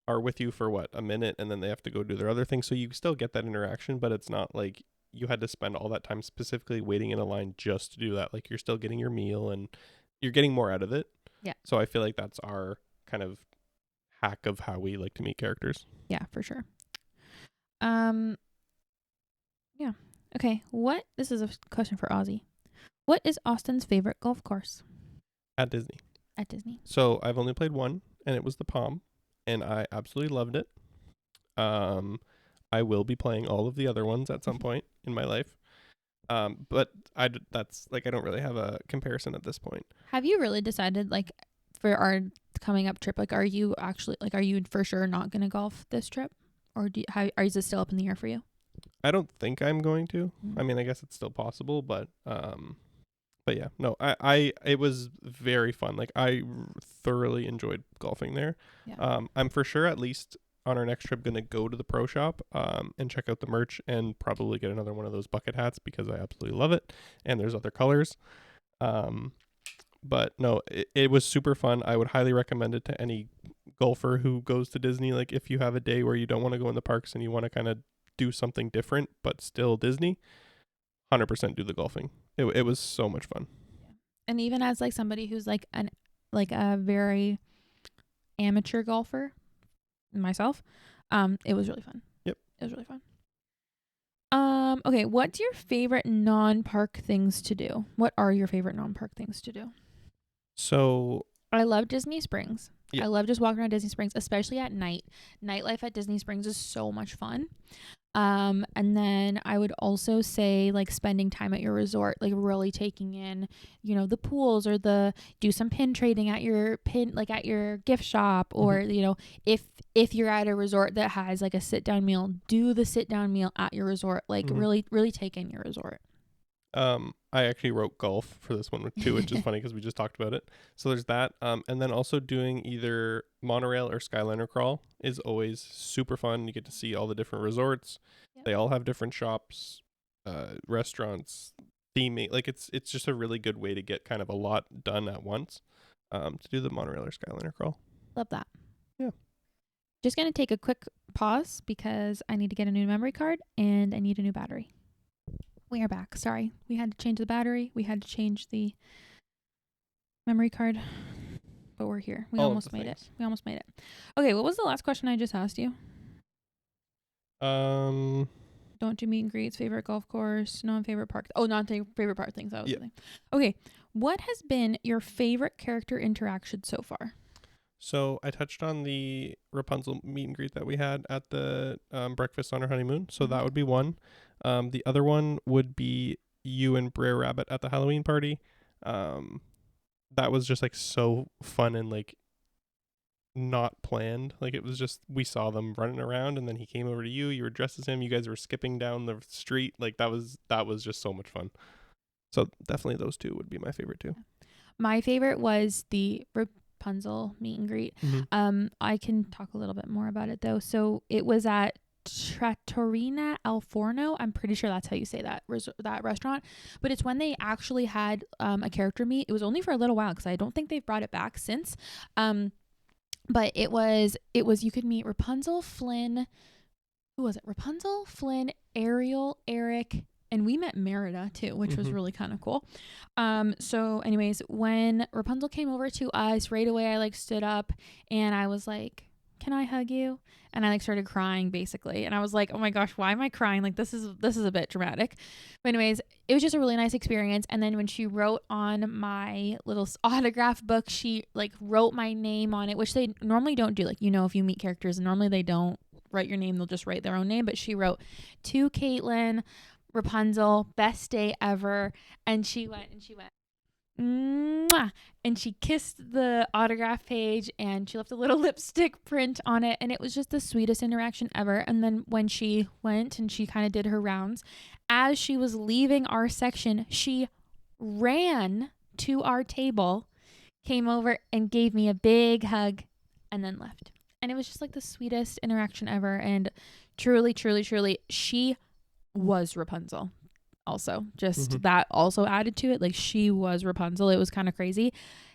are with you for a minute, and then they have to go do their other thing. So you still get that interaction, but it's not like you had to spend all that time specifically waiting in a line just to do that. Like you're still getting your meal and you're getting more out of it. Yeah. So I feel like that's our kind of hack of how we like to meet characters. Yeah, for sure. Yeah. Okay. This is a question for Ozzy. What is Austin's favorite golf course? At Disney. At Disney. So I've only played one, and it was the Palm, and I absolutely loved it. I will be playing all of the other ones at some point in my life. But that's like I don't really have a comparison at this point. Have you really decided like for our coming up trip, like are you for sure not going to golf this trip, or is it still up in the air for you? I don't think I'm going to. I mean, I guess it's still possible, but yeah, no, it was very fun. Like I thoroughly enjoyed golfing there. Yeah. I'm for sure at least on our next trip going to go to the pro shop and check out the merch and probably get another one of those bucket hats because I absolutely love it. And there's other colors. But no, it was super fun. I would highly recommend it to any golfer who goes to Disney. Like if you have a day where you don't want to go in the parks and you want to kind of do something different but still Disney, 100% do the golfing. It was so much fun. And even as like somebody who's like a very amateur golfer myself, it was really fun. Yep. It was really fun. Okay, what's your favorite non-park things to do? What are your favorite non-park things to do? So I love Disney Springs. Yeah. I love just walking around Disney Springs, especially at night. Nightlife at Disney Springs is so much fun. And then I would also say like spending time at your resort, like really taking in, you know, the pools or do some pin trading at your gift shop, or, you know, if you're at a resort that has like a sit down meal, do the sit down meal at your resort, like really, really take in your resort. I actually wrote golf for this one too, which is funny because we just talked about it. So there's that. And then also doing either monorail or Skyliner crawl is always super fun. You get to see all the different resorts. Yep. They all have different shops, restaurants, theming. Like it's just a really good way to get kind of a lot done at once. To do the monorail or Skyliner crawl. Love that. Yeah. Just gonna take a quick pause because I need to get a new memory card and I need a new battery. We are back. Sorry. We had to change the battery. We had to change the memory card. But we're here. We almost made it. We almost made it. Okay, what was the last question I just asked you? Don't do meet and greets, favorite golf course, non-favorite park. Oh, non-favorite park things. That was the thing. Okay. What has been your favorite character interaction so far? So I touched on the Rapunzel meet and greet that we had at the breakfast on our honeymoon. So that would be one. The other one would be you and Brer Rabbit at the Halloween party. That was just like so fun and like not planned. Like it was just, we saw them running around and then he came over to you. You were dressed as him. You guys were skipping down the street. Like that was just so much fun. So definitely those two would be my favorite too. My favorite was the Rapunzel meet and greet. I can talk a little bit more about it though. So it was at Trattoria al Forno. I'm pretty sure that's how you say that restaurant. But it's when they actually had a character meet. It was only for a little while because I don't think they've brought it back since. But it was you could meet Rapunzel, Flynn. Who was it? Rapunzel, Flynn, Ariel, Eric, and we met Merida too, which was really kind of cool. So anyways, when Rapunzel came over to us, right away I like stood up and I was like, can I hug you? And I like started crying basically. And I was like, oh my gosh, why am I crying? Like this is a bit dramatic. But anyways, it was just a really nice experience. And then when she wrote on my little autograph book, she like wrote my name on it, which they normally don't do. Like, you know, if you meet characters, normally they don't write your name. They'll just write their own name. But she wrote, to Katelyn, Rapunzel, best day ever. And she went, mwah, and she kissed the autograph page and she left a little lipstick print on it, and it was just the sweetest interaction ever. And then when she went and she kind of did her rounds, as she was leaving our section, she ran to our table, came over and gave me a big hug and then left. And it was just like the sweetest interaction ever. And truly, truly, truly, she was Rapunzel. Also, just that also added to it. Like she was Rapunzel. It was kind of crazy.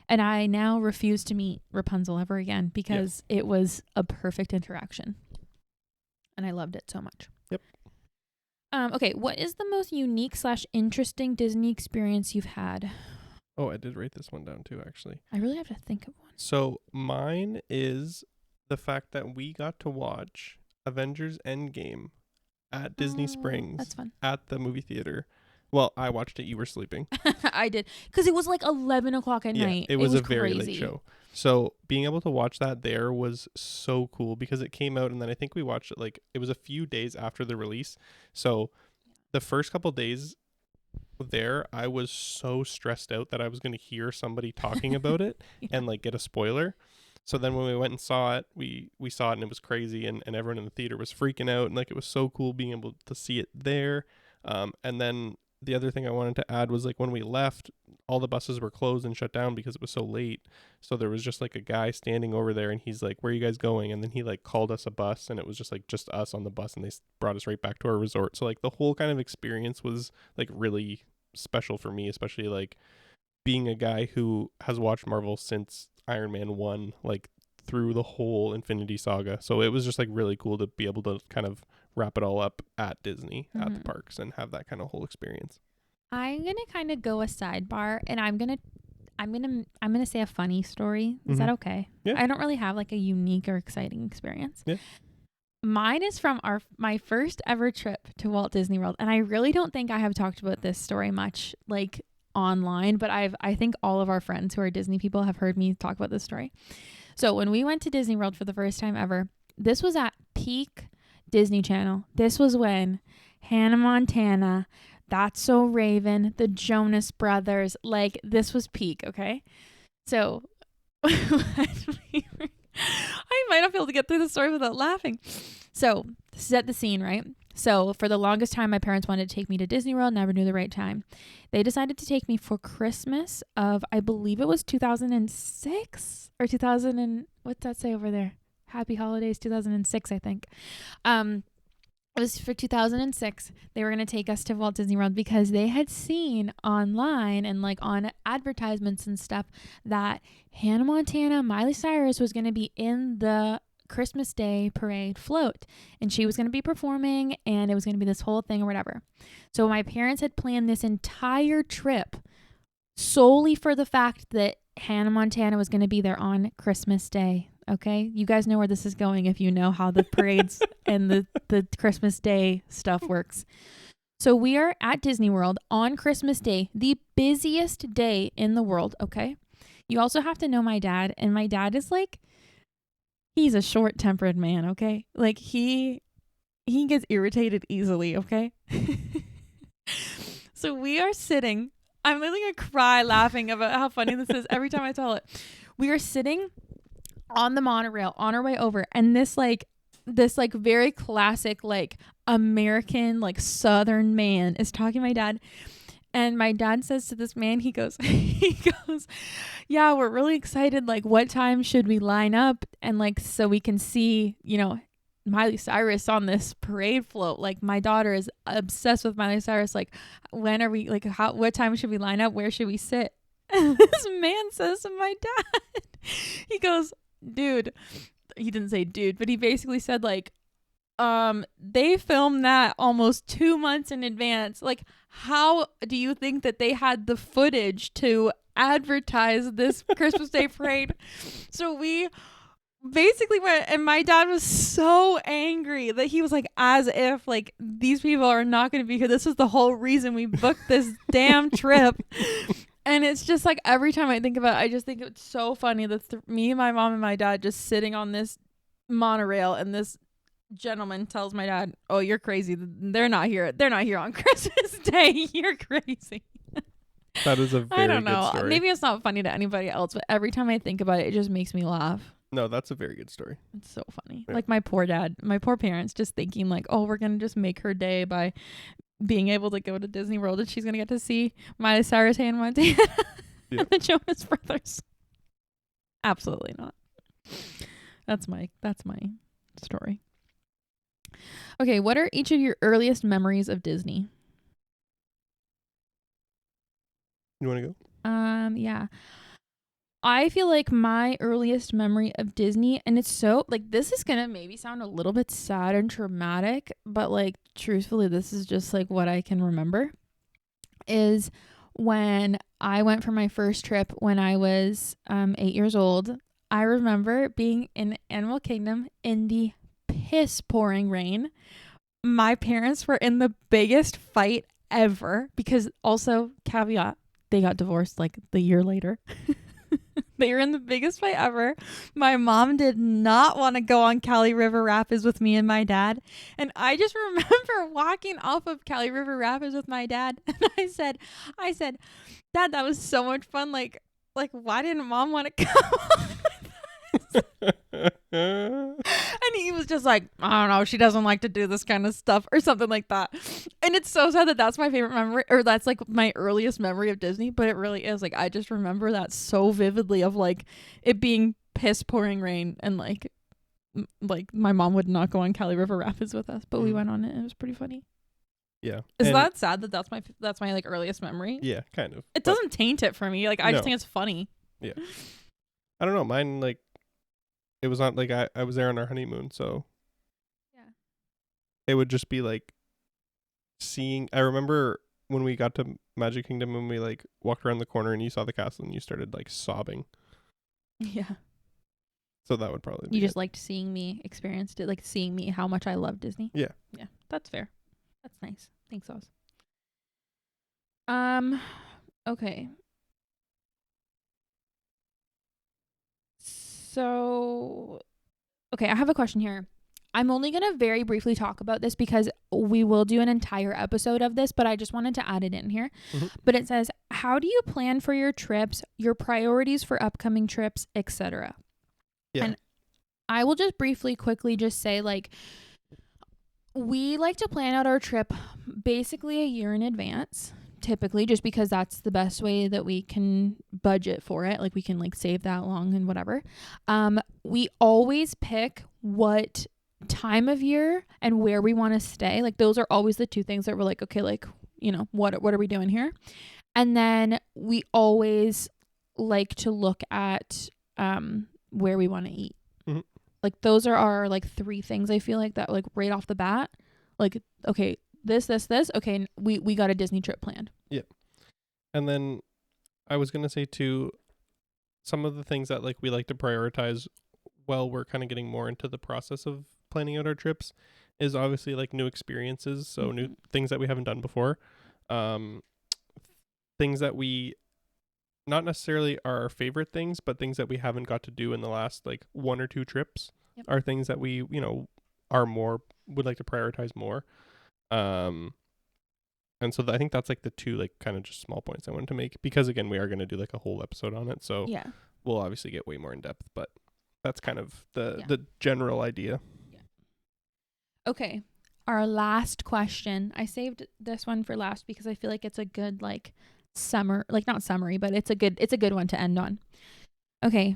And I now refuse to meet Rapunzel ever again because it was a perfect interaction. And I loved it so much. Yep. Okay. What is the most unique / interesting Disney experience you've had? Oh, I did write this one down too, actually. I really have to think of one. So mine is the fact that we got to watch Avengers Endgame at Disney Springs. That's fun. At the movie theater. Well, I watched it. You were sleeping. I did. Because it was like 11 o'clock at night. It was a very late show. So being able to watch that there was so cool because it came out and then I think we watched it like it was a few days after the release. So the first couple days there, I was so stressed out that I was going to hear somebody talking about it and like get a spoiler. So then when we went and saw it, we saw it and it was crazy and everyone in the theater was freaking out and like it was so cool being able to see it there. And then the other thing I wanted to add was like when we left, all the buses were closed and shut down because it was so late. So there was just like a guy standing over there and he's like, "Where are you guys going?" And then he like called us a bus and it was just like just us on the bus and they brought us right back to our resort. So like the whole kind of experience was like really special for me, especially like being a guy who has watched Marvel since Iron Man 1, like through the whole Infinity Saga. So it was just like really cool to be able to kind of wrap it all up at Disney, at the parks, and have that kind of whole experience. I'm gonna kind of go a sidebar, and I'm gonna say a funny story. Is that okay? Yeah. I don't really have like a unique or exciting experience. Yeah. Mine is from my first ever trip to Walt Disney World, and I really don't think I have talked about this story much like online, but I think all of our friends who are Disney people have heard me talk about this story. So when we went to Disney World for the first time ever, this was at peak Disney Channel. This was when Hannah Montana, That's So Raven, the Jonas Brothers, like this was peak, okay? So I might not be able to get through the story without laughing. So set the scene, right? So for the longest time, my parents wanted to take me to Disney World, never knew the right time. They decided to take me for Christmas of, I believe it was 2006 or 2000 and, what's that say over there? Happy Holidays 2006, I think. It was for 2006. They were going to take us to Walt Disney World because they had seen online and like on advertisements and stuff that Hannah Montana, Miley Cyrus was going to be in the Christmas Day parade float, and she was going to be performing, and it was going to be this whole thing or whatever. So my parents had planned this entire trip solely for the fact that Hannah Montana was going to be there on Christmas Day. Okay, you guys know where this is going if you know how the parades and the Christmas Day stuff works. So we are at Disney World on Christmas Day, the busiest day in the world. Okay, you also have to know my dad, and my dad is like, he's a short-tempered man, okay? Like he gets irritated easily, okay? So we are sitting. I'm literally going to cry laughing about how funny this is every time I tell it. We are sitting on the monorail on our way over, and this very classic like American like Southern man is talking to my dad. And my dad says to this man, he goes, "Yeah, we're really excited. Like, what time should we line up? And like, so we can see, you know, Miley Cyrus on this parade float. Like, my daughter is obsessed with Miley Cyrus. Like, when are we, like, what time should we line up? Where should we sit?" And this man says to my dad, he goes, "Dude," he didn't say dude, but he basically said like, they filmed that almost 2 months in advance. Like, how do you think that they had the footage to advertise this Christmas Day parade? So we basically went, and my dad was so angry that he was like, as if like these people are not going to be here. This is the whole reason we booked this damn trip. And it's just like every time I think about it, I just think it's so funny that me, my mom, and my dad just sitting on this monorail, and this gentleman tells my dad, "Oh, you're crazy. They're not here. They're not here on Christmas Day. You're crazy." That is a very I don't know. good story. Maybe it's not funny to anybody else, but every time I think about it, it just makes me laugh. No, that's a very good story. It's so funny. Yeah. Like my poor dad, my poor parents just thinking like, "Oh, we're going to just make her day by being able to go to Disney World, and she's going to get to see Miley Cyrus, Hannah Montana, and the Jonas Brothers." Absolutely not. That's my story. Okay, what are each of your earliest memories of Disney? You want to go? Yeah. I feel like my earliest memory of Disney, and it's so like, this is gonna maybe sound a little bit sad and traumatic, but like truthfully, this is just like what I can remember, is when I went for my first trip when I was 8 years old. I remember being in Animal Kingdom in the piss pouring rain. My parents were in the biggest fight ever because, also caveat, they got divorced like the year later. They were in the biggest fight ever. My mom did not want to go on Cali River Rapids with me and my dad. And I just remember walking off of Cali River Rapids with my dad. And I said, "Dad, that was so much fun. Like why didn't Mom want to come on with us?" And And he was just like, I don't know, she doesn't like to do this kind of stuff or something like that. And it's so sad that that's my favorite memory, or that's like my earliest memory of Disney, but it really is. Like, I just remember that so vividly of like it being piss pouring rain and like my mom would not go on Cali River Rapids with us, but we went on it and it was pretty funny. Yeah. Is that sad that that's my like earliest memory? Yeah, kind of. It doesn't taint it for me. Like, I just think it's funny. Yeah. I don't know. Mine, like, it was not like I was there on our honeymoon, so yeah, it would just be like seeing. I remember when we got to Magic Kingdom and we like walked around the corner and you saw the castle and you started like sobbing. Yeah. So that would probably be You just liked seeing me experienced it, like seeing me how much I love Disney. Yeah. Yeah, that's fair. That's nice. Thanks, Oz. Okay. So, okay, I have a question here. I'm only going to very briefly talk about this because we will do an entire episode of this, but I just wanted to add it in here. Mm-hmm. But it says, how do you plan for your trips, your priorities for upcoming trips, etc.? Yeah. And I will just quickly just say, like, we like to plan out our trip basically a year in advance, typically, just because that's the best way that we can budget for it. Like, we can like save that long and whatever. We always pick what time of year and where we want to stay. Like, those are always the two things that we're like, okay, like, you know, what are we doing here? And then we always like to look at where we want to eat. Mm-hmm. Like, those are our like three things I feel like that, like, right off the bat, like, okay, this, okay, we got a Disney trip planned. Yeah. And then I was going to say too, some of the things that like we like to prioritize while we're kind of getting more into the process of planning out our trips is obviously like new experiences. So new things that we haven't done before. Things that we not necessarily are our favorite things, but things that we haven't got to do in the last like one or two trips are things that we, you know, would like to prioritize more. And so I think that's like the two like kind of just small points I wanted to make, because again, we are going to do like a whole episode on it. So yeah, we'll obviously get way more in depth, but that's kind of the general idea. Yeah. Okay. Our last question. I saved this one for last because I feel like it's a good like not summary, but it's a good one to end on. Okay.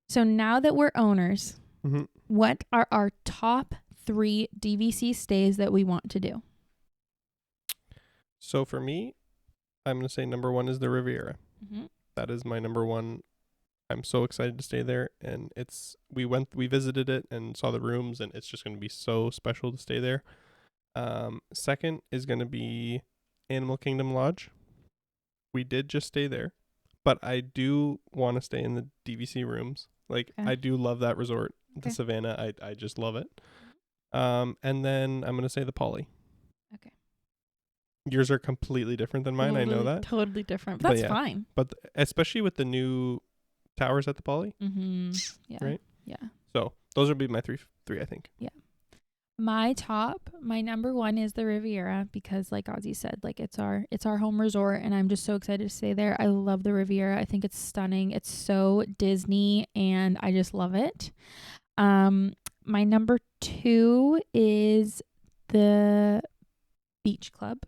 So now that we're owners, what are our top 3 DVC stays that we want to do? So for me, I'm going to say number 1 is the Riviera. That is my number 1. I'm so excited to stay there, and we visited it and saw the rooms, and it's just going to be so special to stay there. Second is going to be Animal Kingdom Lodge. We did just stay there, but I do want to stay in the DVC rooms. Like, I do love that resort, the Savannah. I just love it. And then I'm going to say the Poly. Okay. Yours are completely different than mine. I know that. Totally different. But that's fine. But especially with the new towers at the Poly. Yeah. Right? Yeah. So those would be my three, I think. Yeah. My number 1 is the Riviera, because like Ozzy said, like it's our home resort, and I'm just so excited to stay there. I love the Riviera. I think it's stunning. It's so Disney, and I just love it. My number 2 is the Beach Club,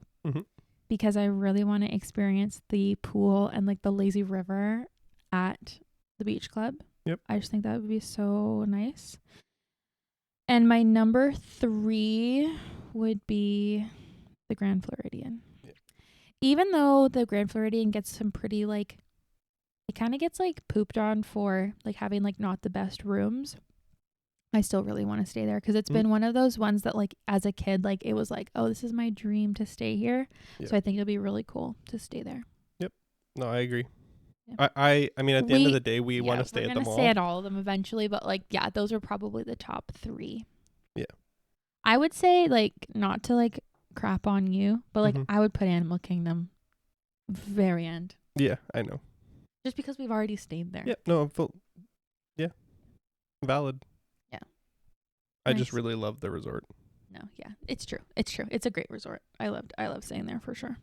because I really want to experience the pool and like the lazy river at the Beach Club. Yep. I just think that would be so nice. And my number 3 would be the Grand Floridian. Yeah. Even though the Grand Floridian gets some pretty like, it kind of gets like pooped on for like having like not the best rooms, I still really want to stay there, because it's been one of those ones that like as a kid, like it was like, oh, this is my dream to stay here. Yep. So I think it'll be really cool to stay there. Yep. No, I agree. Yep. I mean, at the end of the day, we want to stay at them all. Stay at all of them eventually, but like, yeah, those are probably the top 3. Yeah. I would say, like, not to like crap on you, but like I would put Animal Kingdom very end. Yeah, I know. Just because we've already stayed there. Yeah. No. Yeah. Valid. Yeah. I just really love the resort. No. Yeah. It's true. It's a great resort. I love staying there for sure.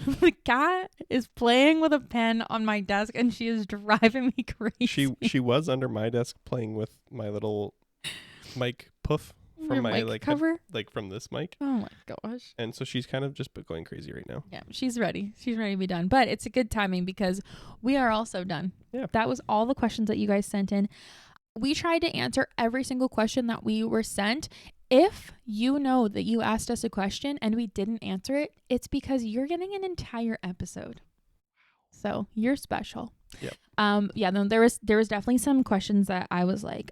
The cat is playing with a pen on my desk and she is driving me crazy. She was under my desk playing with my little mic puff from Your my mic like cover. from this mic. Oh my gosh. And so she's kind of just going crazy right now. Yeah, she's ready. She's ready to be done. But it's a good timing because we are also done. Yeah. That was all the questions that you guys sent in. We tried to answer every single question that we were sent. If you know that you asked us a question and we didn't answer it, it's because you're getting an entire episode. So you're special. Yep. Yeah, no, there was definitely some questions that I was like,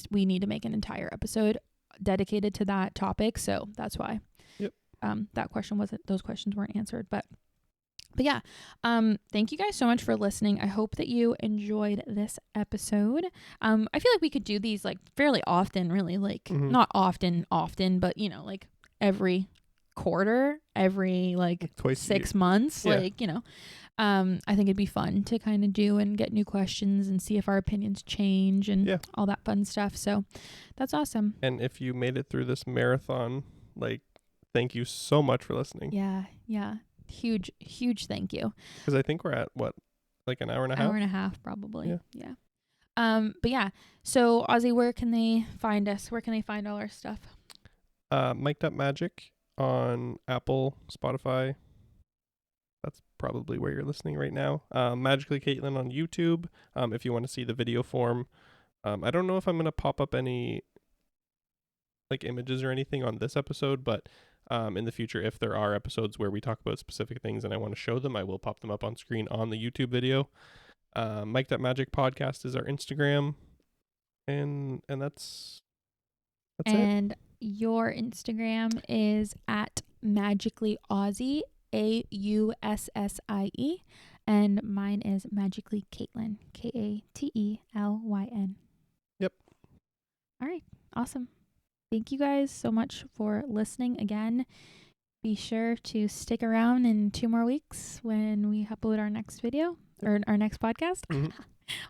we need to make an entire episode dedicated to that topic. So that's why. Yep. Those questions weren't answered. But yeah, thank you guys so much for listening. I hope that you enjoyed this episode. I feel like we could do these like fairly often, really, like not often, but you know, like every quarter, every like twice 6 months, yeah. like, you know, I think it'd be fun to kind of do and get new questions and see if our opinions change and all that fun stuff. So that's awesome. And if you made it through this marathon, like, thank you so much for listening. Yeah. Huge thank you. Because I think we're at what, like an hour and a half? Hour and a half, probably. Yeah. But yeah. So Ozzy, where can they find us? Where can they find all our stuff? Mic'd Up Magic on Apple, Spotify. That's probably where you're listening right now. Magically Katelyn on YouTube. If you want to see the video form. I don't know if I'm gonna pop up any like images or anything on this episode, but in the future, if there are episodes where we talk about specific things and I want to show them, I will pop them up on screen on the YouTube video. Mic'd Up Magic Podcast is our Instagram, and that's it. And your Instagram is at Magically Aussie, AUSSIE, and mine is Magically Katelyn, KATELYN. Yep. All right, awesome. Thank you guys so much for listening again. Be sure to stick around in 2 more weeks when we upload our next video or our next podcast. Mm-hmm.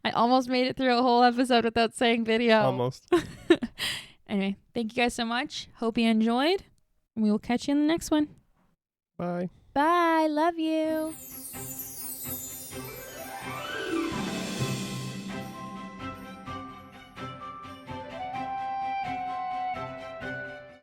I almost made it through a whole episode without saying video. Almost. Anyway, thank you guys so much. Hope you enjoyed. We will catch you in the next one. Bye. Bye. Love you.